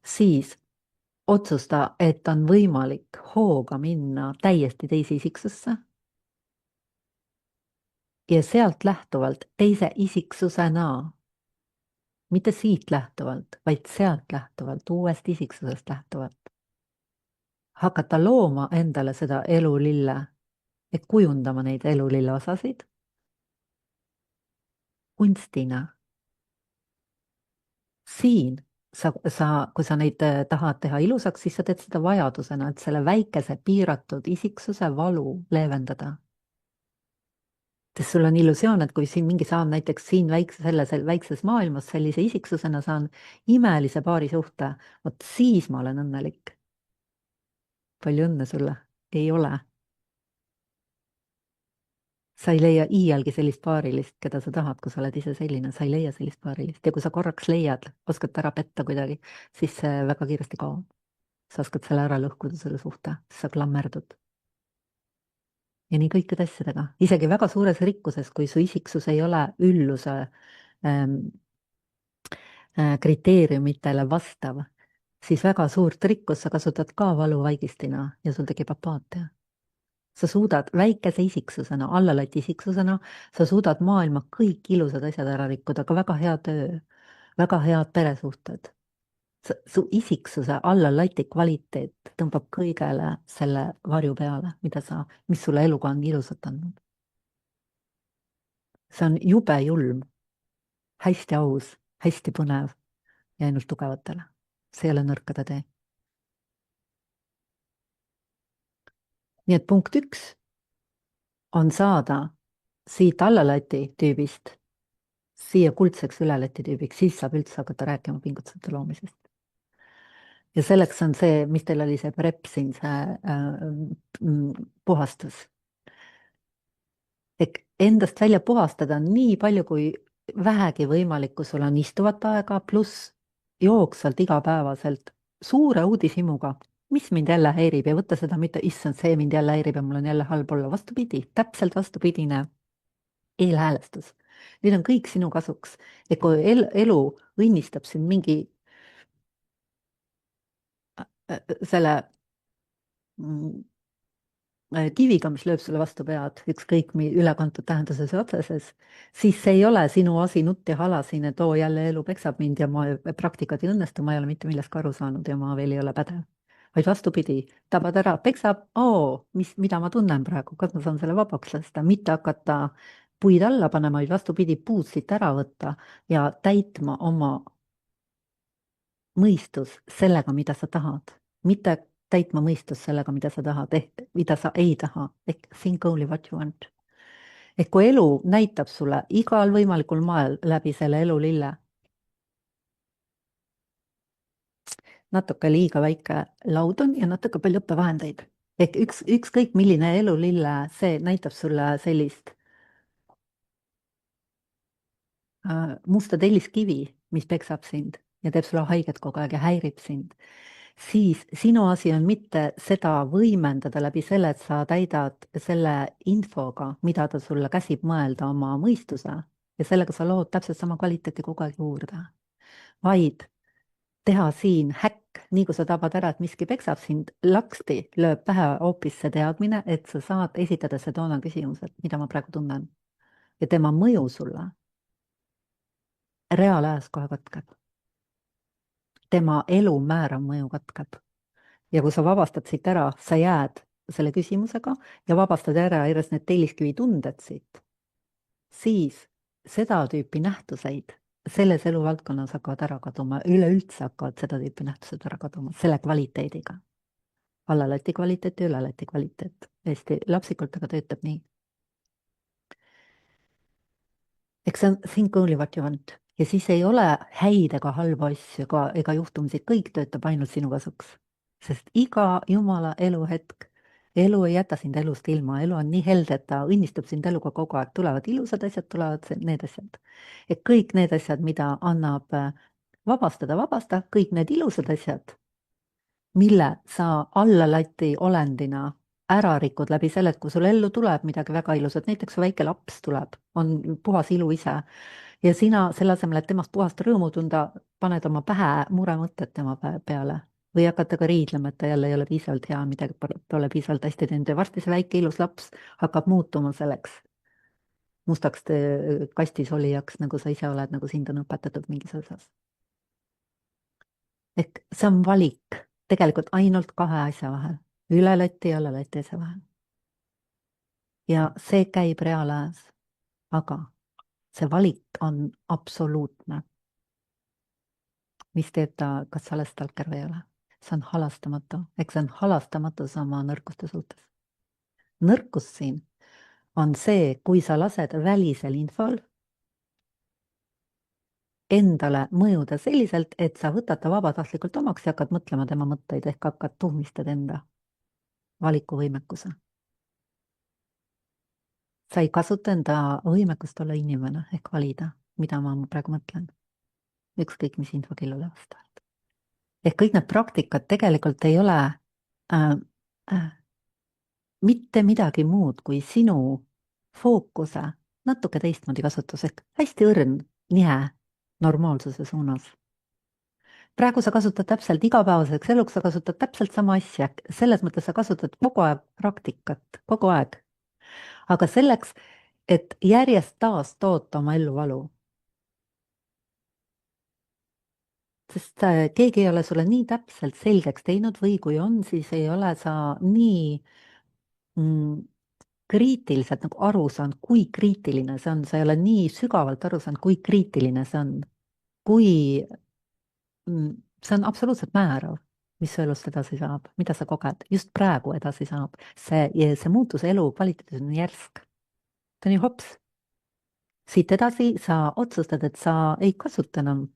siis otsusta, et on võimalik hooga minna täiesti teise isiksusse ja sealt lähtuvalt teise isiksusena, mitte siit lähtuvalt, vaid sealt lähtuvalt, uuest isiksusest lähtuvalt, hakata looma endale seda elulille et kujundama neid elulille osasid kunstina. Siin kui sa neid tahad teha ilusaks, siis sa teed seda vajadusena, et selle väikese piiratud isiksuse valu leevendada. Sest sul on illusioon, et kui siin mingi saan näiteks siin selles väikses maailmas sellise isiksusena saan imelise paari suhte, vot siis ma olen õnnelik. Palju õnne sulle. Ei ole. Sa ei leia iialgi sellist paarilist, keda sa tahad, kui sa oled ise selline, sa ei leia sellist paarilist. Ja kui sa korraks leiad, oskad ära petta kuidagi, siis see väga kiiresti kaob. Sa oskad selle ära lõhkuda, selle suhte, sa klammerdud. Ja nii kõikide asjadega. Isegi väga suures rikkuses, kui su isiksus ei ole ülluse ähm, kriteeriumitele vastav, siis väga suurt rikkust sa kasutad ka valuvaigistina ja sul tekib apaatia. Sa suudad väikese isiksusena, allalati isiksusena, sa suudad maailma kõik ilusad asjad ära rikkuda, ka väga hea töö, väga head peresuhted. Su isiksuse allalati kvaliteet tõmbab kõigele selle varju peale, mis sulle eluga on ilusat andnud. See on jube julm, hästi aus, hästi põnev ja ainult tugevatele. See ei ole nõrkade tee. Nii et punkt 1 on saada siit allalati tüübist siia kuldseks ülelati tüübiks, siis saab üldse hakata rääkima pingutusete loomisest. Ja selleks on see, mis teil oli see prep siin, see puhastus. Et endast välja puhastada nii palju kui vähegi võimalik, kui sul on istuvat aega, pluss jooksvalt igapäevaselt suure uudishimuga, mis mind jälle häirib ja võtta seda mitte, issand, see mind jälle häirib ja mul on jälle halb olla. Vastupidi, täpselt vastupidine eelhäälestus. Need on kõik sinu kasuks. Et kui elu õnnistab sind mingi selle kiviga, mis lööb sulle vastu pead, ükskõik ülekantud tähenduses ja otseses, siis see ei ole sinu asi nutt ja hala siin, et oo, jälle elu peksab mind ja praktikad ei õnnestu, ma ei ole mitte millestki aru saanud ja ma veel ei ole pädev. Vaid vastupidi, tabad ära, peksab, mida ma tunnen praegu, kas ma saan selle vabaks lasta, mitte hakata puid alla panema, vaid vastupidi, puud siit ära võtta ja täitma oma mõistus sellega, mida sa tahad, mitte täitma mõistus sellega, mida sa tahad, ehk mida sa ei taha, ehk think only what you want. Ehk kui elu näitab sulle igal võimalikul moel läbi selle elulille natuke liiga väike laud on ja natuke palju õppevahendeid. Ehk ükskõik milline elulille, see näitab sulle sellist musta telliskivi, mis peksab sind ja teeb sulle haiget kogu aeg ja häirib sind, siis sinu asi on mitte seda võimendada läbi selle, et sa täidad selle infoga, mida ta sulle käsib mõelda oma mõistuse ja sellega sa lood täpselt sama kvaliteeti kogu aeg juurde, vaid teha siin häkk, nii kui sa tabad ära, et miski peksab sind, laksti lööb pähe hoopis see teadmine, et sa saad esitada see toona küsimused, mida ma praegu tunnen ja tema mõju sulle reaalajas kohe katkeb. Tema elu määrav mõju katkeb. Ja kui sa vabastad siit ära, sa jääd selle küsimusega ja vabastad ära järjest need telliskivi tunded siit, siis seda tüüpi nähtuseid selles eluvaldkonnas hakkavad ära kaduma, üleüldse hakkavad seda tüüpi nähtused ära kaduma selle kvaliteediga. Allalati kvaliteet ja ülelati kvaliteet. Hästi lapsikult, aga töötab nii. Eks see on think only what you want. Ja siis ei ole häid ega halba asju ega juhtumisi, kõik töötab ainult sinu kasuks. Sest iga jumala eluhetk, elu ei jäta sind elust ilma, elu on nii helde, et ta õnnistab sind eluga kogu aeg, tulevad ilusad asjad, tulevad need asjad. Et kõik need asjad, mida annab vabasta, kõik need ilusad asjad, mille sa allalati olendina ära rikud läbi selle, et kui sul ellu tuleb midagi väga ilusat, näiteks väike laps tuleb, on puhas ilu ise ja sina selle asemel, et temast puhast rõõmu tunda, paned oma pähe muremõtted tema peale või hakkad temaga riidlema, et ta jälle ei ole piisavalt hea, midagi pole piisavalt hästi teinud ja varsti see väike ilus laps hakkab muutuma selleks mustaks kastis olijaks, nagu sa ise oled, nagu sind on õpetatud mingis osas. Ehk see on valik tegelikult ainult kahe asja vahel, ülelati ja allalati asja vahel. ja see käib reaalajas, aga see valik on absoluutne. Mis teeb ta, kas sa oled stalker või ei ole? See on halastamatu, eks see on halastamatu sama nõrkuste suhtes. Nõrkus siin on see, kui sa lased välisel infol endale mõjuda selliselt, et sa võtad ta vabatahtlikult omaks ja hakkad mõtlema tema mõtteid ehk hakkad tuhmistad enda valikuvõimekuse. Sa ei kasuta enda võimekust olla inimene ehk valida, mida ma praegu mõtlen. Ükskõik, mis infokillule vastavalt. Ehk kõik need praktikad tegelikult ei ole mitte midagi muud kui sinu fookuse natuke teistmoodi kasutus ehk hästi õrn nihe normaalsuse suunas. Praegu sa kasutad täpselt igapäevaseks eluks, sa kasutad täpselt sama asja, selles mõttes sa kasutad kogu aeg praktikat, kogu aeg. Aga selleks, et järjest taas toota oma ellu valu. Sest keegi ei ole sulle nii täpselt selgeks teinud või kui on, siis ei ole sa nii kriitiliselt nagu aru saanud, kui kriitiline see on, sa ei ole nii sügavalt aru saanud, kui kriitiline see on. See on absoluutselt määrav, mis su elust edasi saab, mida sa koged, just praegu edasi saab. See muutus elu kvaliteedis on järsk. See on ju hops. Siit edasi sa otsustad, et sa ei kasuta enam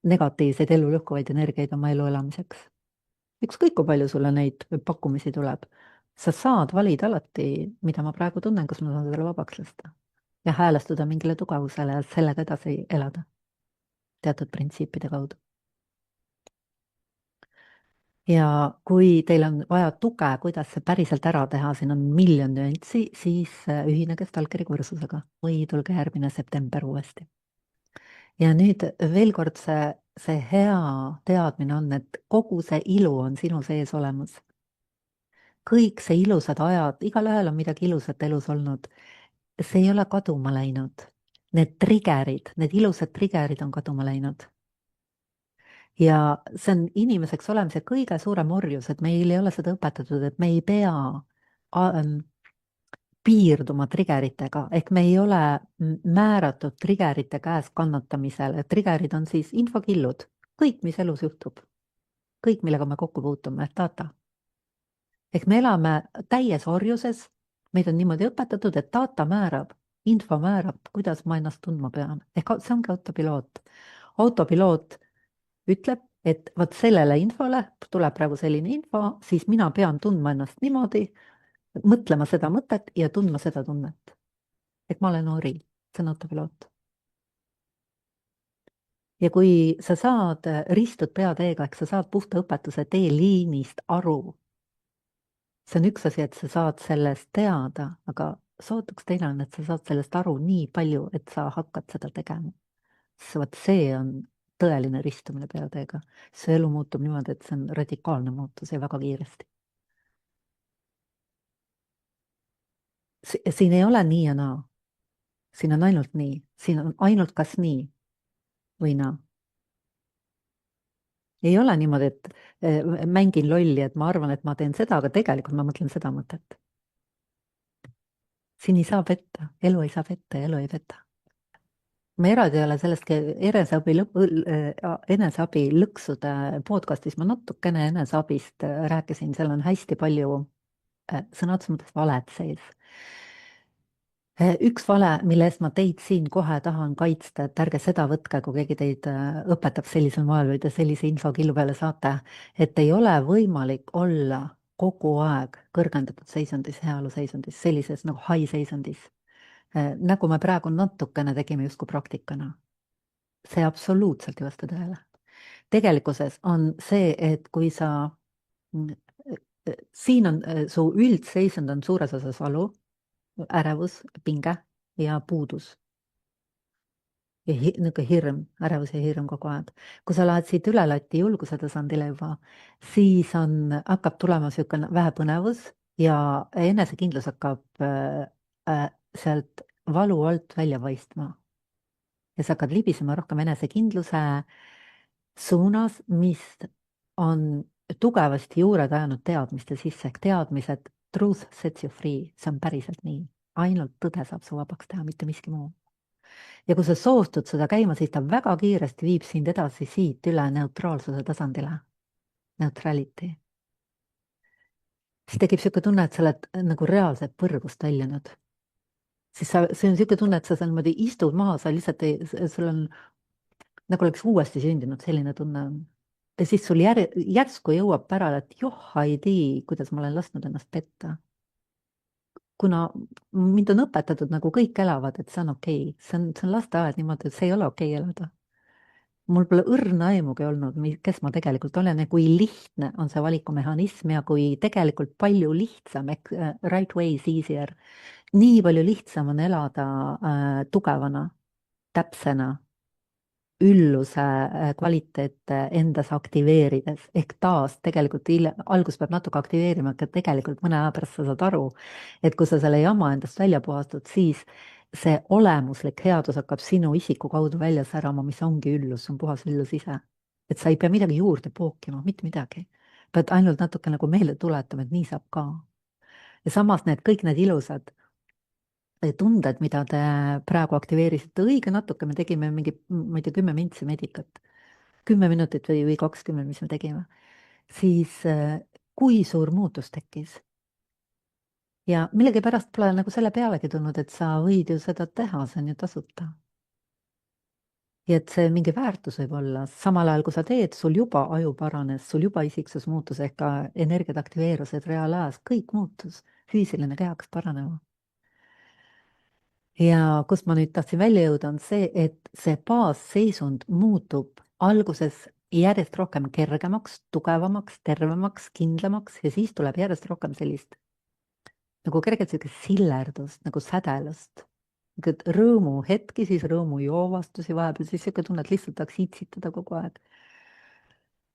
negatiivseid elu lõhkuvaid energiaid oma elu elamiseks. Ükskõik, kui palju sulle neid pakkumisi tuleb. Sa saad valida alati, mida ma praegu tunnen, kas ma saan selle vabaks lasta ja häälestuda mingile tugevusele ja sellega edasi elada teatud printsiipide kaudu. Ja kui teil on vaja tuge, kuidas see päriselt ära teha, siin on miljon nüanssi, siis ühinege Stalkeri kursusega või tulge järgmine september uuesti. Ja nüüd veel kord see hea teadmine on, et kogu see ilu on sinu sees olemas. Kõik see ilusad ajad, igalühel on midagi ilusat elus olnud. See ei ole kaduma läinud. Need triggerid, need ilusad triggerid on kaduma läinud. Ja see on inimeseks olemise kõige suurem orjus, et meil ei ole seda õpetatud, et me ei pea piirduma triggeritega, ehk me ei ole määratud triggerite käes kannatamisele. Triggerid on siis infokillud, kõik, mis elus juhtub, kõik, millega me kokku puutume, data. Ehk me elame täies orjuses, meid on niimoodi õpetatud, et data määrab, info määrab, kuidas ma ennast tundma pean. Ehk see ongi autopiloot. Autopiloot ütleb, et vot sellele infole tuleb praegu selline info, siis mina pean tundma ennast niimoodi, mõtlema seda mõtet ja tundma seda tunnet. Et ma olen ori, see on autopiloot. Ja kui sa saad ristud peateega, ehk sa saad puhta õpetuse teeliinist aru, see on üks asi, et sa saad sellest teada, aga sootuks teine on, et sa saad sellest aru nii palju, et sa hakkad seda tegema. Vot see on tõeline ristumine peateega. See elu muutub niimoodi, et see on radikaalne muutus ja väga kiiresti. Siin ei ole nii ja naa. Siin on ainult nii. Siin on ainult kas nii või naa. Ei ole niimoodi, et mängin lolli, et ma arvan, et ma teen seda, aga tegelikult ma mõtlen seda mõtet. Siin ei saa petta. Elu ei saa petta ja elu ei peta. Ma eraldi ei ole sellest eneseabi lõksude podcastis, ma natukene eneseabist rääkisin, seal on hästi palju sõna otseses mõttes valed sees. Üks vale, mille eest ma teid siin kohe tahan kaitsta, et ärge seda võtke, kui keegi teid õpetab sellisel moel või te sellise infokillu peale saate, et ei ole võimalik olla kogu aeg kõrgendatud seisundis, heaolu seisundis, sellises nagu high seisundis. Nagu me praegu natukene tegime justkui praktikana. See absoluutselt ei vasta tõele. Tegelikkuses on see, et kui sa, siin on su üldseisund on suures osas valu, ärevus, pinge ja puudus. Ja niisugune hirm, ärevus ja hirm kogu aeg. Kui sa lähed siit üle lati julguse tasandile juba, siis hakkab tulema niisugune vähepõnevus ja enesekindlus hakkab sealt valu alt välja paistma. Ja sa hakkad libisema rohkem enesekindluse suunas, mis on tugevasti juured ajanud teadmiste sisse, ehk teadmised truth sets you free, see on päriselt nii. ainult tõde saab su vabaks teha, mitte miski muu. ja kui sa soostud seda käima, siis ta väga kiiresti viib sind edasi siit üle neutraalsuse tasandile, neutrality. siis tekib niisugune tunne, et sa oled nagu reaalselt põrgust väljunud. siis see on niisugune tunne, et sa seal niimoodi istud maha, sa lihtsalt ei, sul on nagu oleks uuesti sündinud, selline tunne on. ja siis sul järsku jõuab pärale, et joh, ei tea, kuidas ma olen lasknud ennast petta. kuna mind on õpetatud, nagu kõik elavad, et see on okei. See on lasteaed niimoodi, et see ei ole okei elada. Mul pole õrna aimugi olnud, kes ma tegelikult olen ja kui lihtne on see valikumehhanism ja kui tegelikult palju lihtsam, right way is easier. Nii palju lihtsam on elada tugevana, täpsena, ülluse kvaliteete endas aktiveerides, ehk taas tegelikult algus peab natuke aktiveerima, aga tegelikult mõne aja pärast sa saad aru, et kui sa selle jama endast välja puhastad, siis see olemuslik headus hakkab sinu isiku kaudu välja särama, mis ongi üllus, see on puhas üllus ise. et sa ei pea midagi juurde pookima, mitte midagi. pead ainult natuke nagu meelde tuletama, et nii saab ka. ja samas kõik need ilusad tunded, mida te praegu aktiveerisite, õige natuke, me tegime mingi, ma ei tea, 10 mintsi medikat, 10 minutit või 20, mis me tegime, siis kui suur muutus tekkis. ja millegipärast pole nagu selle pealegi tulnud, et sa võid ju seda teha, see on ju tasuta. ja et see mingi väärtus võib olla, samal ajal kui sa teed, sul juba aju paranes, sul juba isiksus muutus ehk ka energiat aktiveerused reaalajas, kõik muutus, füüsiline keha hakkas paranema. ja kust ma nüüd tahtsin välja jõuda, on see, et see baasseisund muutub alguses järjest rohkem kergemaks, tugevamaks, tervemaks, kindlamaks ja siis tuleb järjest rohkem sellist nagu kergelt sellist sillerdust, nagu sädelust, rõõmu hetki, siis rõõmu joovastusi vahepeal, siis sihuke tunne, et lihtsalt tahaks itsitada kogu aeg.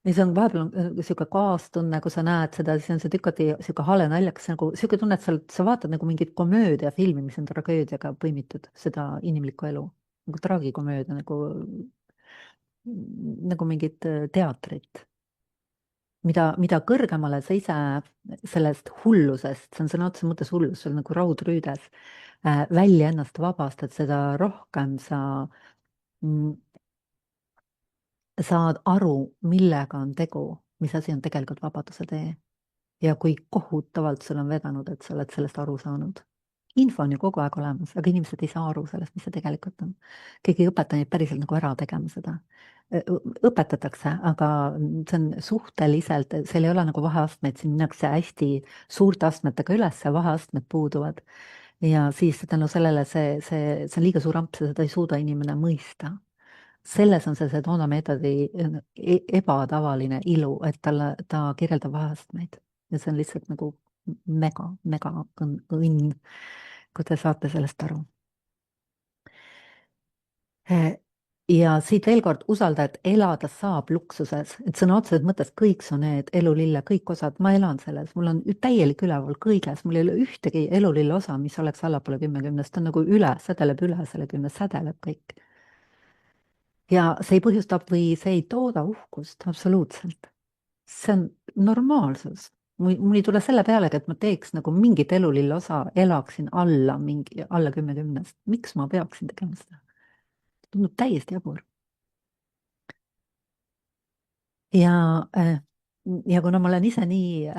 ja see on vahepeal sihuke kaastunne, kui sa näed seda, siis on see tükati sihuke hale naljakas, nagu sihuke tunne, et sa vaatad nagu mingit komöödiafilmi, mis on tragöödiaga põimitud, seda inimlikku elu, nagu traagikomöödia, nagu mingit teatrit. mida kõrgemale sa ise sellest hullusest, see on sõna otseses mõttes hullus, see on nagu raudrüüdes, välja ennast vabastad, seda rohkem sa saad aru, millega on tegu, mis asi on tegelikult vabaduse tee. ja kui kohutavalt sul on vedanud, et sa oled sellest aru saanud. info on ju kogu aeg olemas, aga inimesed ei saa aru sellest, mis see tegelikult on. keegi ei õpeta neid päriselt nagu ära tegema seda. õpetatakse, aga see on suhteliselt, seal ei ole nagu vaheastmeid, siin minnakse hästi suurte astmetega üles, vaheastmed puuduvad. ja siis tänu sellele see on liiga suur amps ja seda ei suuda inimene mõista. selles on see Sedona meetodi ebatavaline ilu, et ta kirjeldab vaheastmeid ja see on lihtsalt nagu mega õnn, kui te saate sellest aru. ja siit veel kord usalda, et elada saab luksuses, et sõna otseses mõttes kõik su need elulille, kõik osad, ma elan selles, mul on täielik üleval kõiges, mul ei ole ühtegi elulille osa, mis oleks allapoole 10-10, ta on nagu sädeleb üle selle 10, sädeleb kõik. ja see ei põhjusta või see ei tooda uhkust, absoluutselt. see on normaalsus. mul ei tule selle pealegi, et ma teeks nagu mingit elulille osa, elaksin alla 10-10. Miks ma peaksin tegema seda? Tundub täiesti jabur. ja kuna ma olen ise nii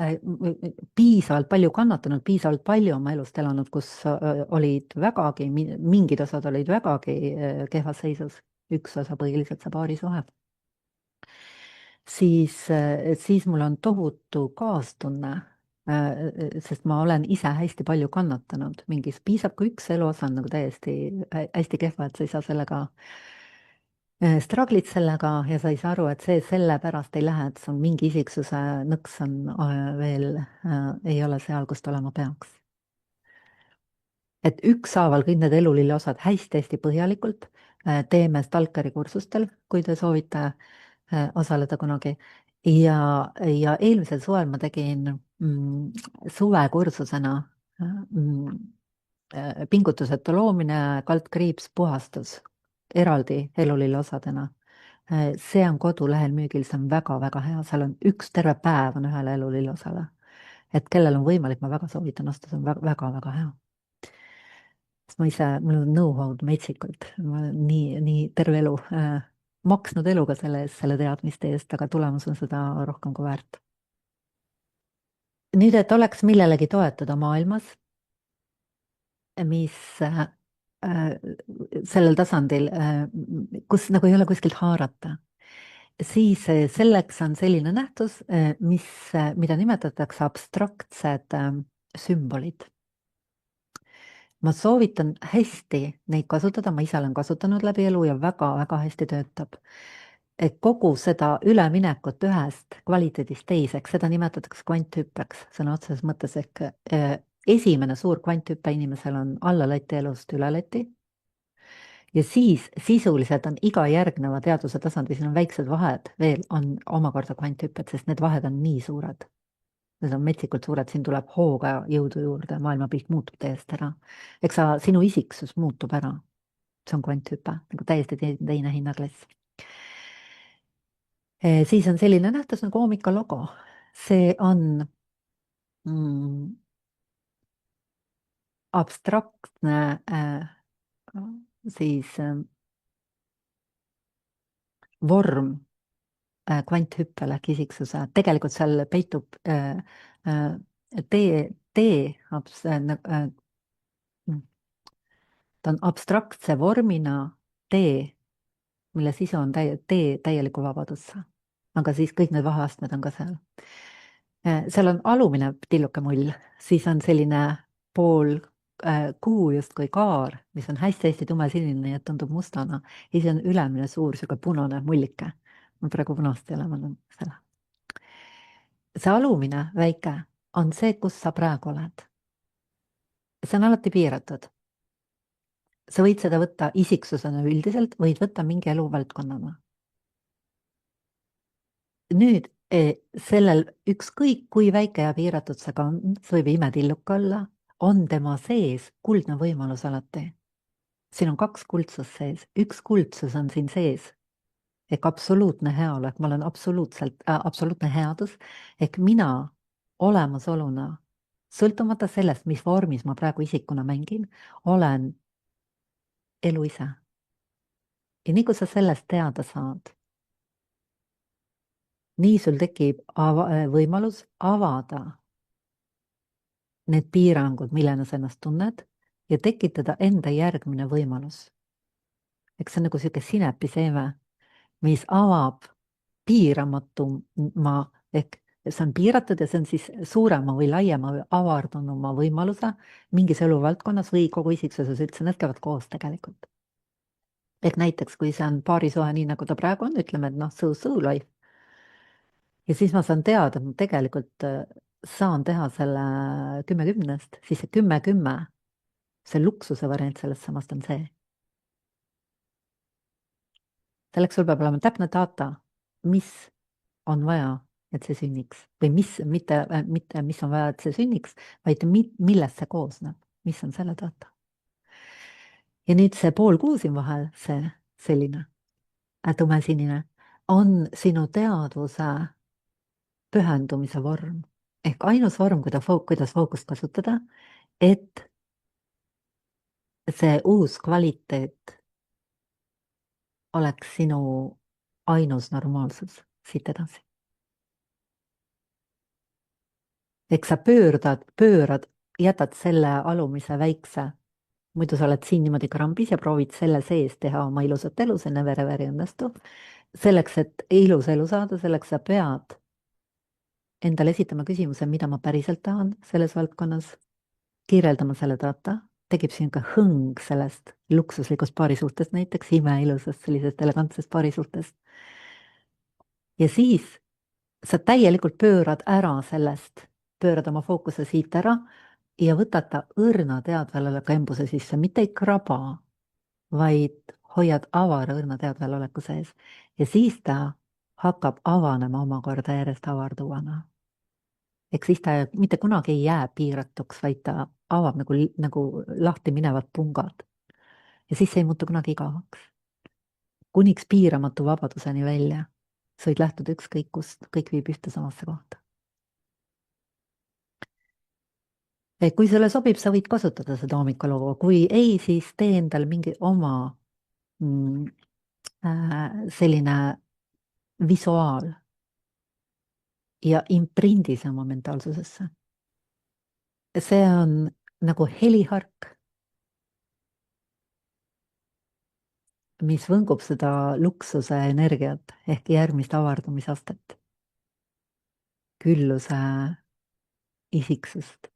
piisavalt palju kannatanud, piisavalt palju oma elust elanud, kus olid vägagi, mingid osad olid vägagi kehvas seisus, üks osa põhiliselt see paarisuhe, siis mul on tohutu kaastunne, sest ma olen ise hästi palju kannatanud mingis, piisab kui üks eluosa on nagu täiesti hästi kehva, et sa ei saa sellega, struggle'id sellega ja sa ei saa aru, et see sellepärast ei lähe, et see on mingi isiksuse nõks on veel, ei ole seal, kus ta olema peaks. et ükshaaval kõik need elulille osad hästi-hästi põhjalikult teeme Stalkeri kursustel, kui te soovite osaleda kunagi. ja eelmisel suvel ma tegin suvekursusena pingutuseta loomine, kaldkriips, puhastus eraldi elulille osadena. see on kodulehel müügil, see on väga-väga hea, seal on üks terve päev on ühele elulille osale. et kellel on võimalik, ma väga soovitan osta, see on väga-väga hea. sest ma ise, mul on know-how'd metsikult, ma olen nii terve elu maksnud eluga selle eest, selle teadmiste eest, aga tulemus on seda rohkem kui väärt. nüüd, et oleks millelegi toetuda maailmas, mis sellel tasandil, kus nagu ei ole kuskilt haarata, siis selleks on selline nähtus, mida nimetatakse abstraktsed sümbolid. ma soovitan hästi neid kasutada, ma ise olen kasutanud läbi elu ja väga-väga hästi töötab. Et kogu seda üleminekut ühest kvaliteedist teiseks, seda nimetatakse kvanthüppeks sõna otseses mõttes, ehk esimene suur kvanthüpe inimesel on alla lati elust üle lati. ja siis sisuliselt on iga järgneva teadvuse tasand, või siin on väiksed vahed veel, on omakorda kvanthüpped, sest need vahed on nii suured. Need on metsikult suured, siin tuleb hooga jõudu juurde, maailmapilt muutub täiesti ära. Eks sinu isiksus muutub ära. See on kvanthüpe, nagu täiesti teine hinnaklass. Siis on selline nähtus nagu Oomika logo. See on abstraktne siis vorm kvanthüppele ehk isiksuse. Tegelikult seal peitub ta on abstraktse vormina tee, mille sisu on tee täielikku vabadusse. Aga siis kõik need vaheastmed on ka seal. Seal on alumine tilluke mull, siis on selline pool kuu justkui kaar, mis on hästi-hästi tumesinine, nii et tundub mustana. Ja siis on ülemine suur sihuke punane mullike. Mul praegu punast ei ole, ma olen selle. See alumine väike on see, kus sa praegu oled. See on alati piiratud. Sa võid seda võtta isiksusena üldiselt, võid võtta mingi eluvaldkonnana. Nüüd sellel ükskõik kui väike ja piiratud see ka on, see võib imetilluk olla, on tema sees kuldne võimalus alati. Siin on 2 kuldsust sees, üks kuldsus on siin sees, ehk absoluutne heaolu, ehk ma olen absoluutne headus, ehk mina olemasoluna, sõltumata sellest, mis vormis ma praegu isikuna mängin, olen elu ise. Ja nii kui sa sellest teada saad, nii sul tekib võimalus avada need piirangud, millena sa ennast tunned, ja tekitada enda järgmine võimalus. Eks see on nagu sihuke sinepiseeme, mis avab piiramatuma, ehk see on piiratud ja see on siis suurema või laiema või avardunuma võimaluse mingis eluvaldkonnas või kogu isiksuses üldse, need käivad koos tegelikult. Ehk näiteks, kui see on paarisuhe nii, nagu ta praegu on, ütleme, et noh, so life. Ja siis ma saan teada, et ma tegelikult saan teha selle 10-10-st, siis see 10-10, see luksuse variant sellest samast on see. Selleks sul peab olema täpne data, mis on vaja, et see sünniks. Või mitte, mis on vaja, et see sünniks, vaid millest see koosneb, mis on selle data. Ja nüüd see pool kuu siin vahel, see selline tumesinine, on sinu teadvuse pühendumise vorm. Ehk ainus vorm, kuidas fookust kasutada, et see uus kvaliteet oleks sinu ainus normaalsus siit edasi. Ehk sa pöörad, jätad selle alumise väikse, muidu sa oled siin niimoodi krambis ja proovid selle sees teha oma ilusat elu, see never ever ei õnnestu. Selleks, et ilus elu saada, selleks sa pead endale esitama küsimuse, mida ma päriselt tahan selles valdkonnas, kirjeldama selle data, tekib sinuke hõng sellest luksuslikust paarisuhtest, näiteks imeilusast sellisest elegantsest paarisuhtest. Ja siis sa täielikult pöörad ära sellest, pöörad oma fookuse siit ära ja võtad ta õrna teadvale kembuse sisse, mitte ei kraba, vaid hoiad avara õrna teadvale oleku sees. Ja siis ta hakkab avanema omakorda järjest avarduvana. Ehk siis ta mitte kunagi ei jää piiratuks, vaid ta avab nagu lahti minevad pungad. Ja siis see ei muutu kunagi igavaks. Kuniks piiramatu vabaduseni välja. Sa võid lähtuda ükskõik kust, kõik viib ühte samasse kohta. kui sulle sobib, sa võid kasutada seda hommikulogu, kui ei, siis tee endale mingi oma mm, selline visuaal ja imprindi see oma mentaalsusesse. See on nagu helihark, mis võngub seda luksuse energiat ehk järgmist avardumisastet, külluse isiksust.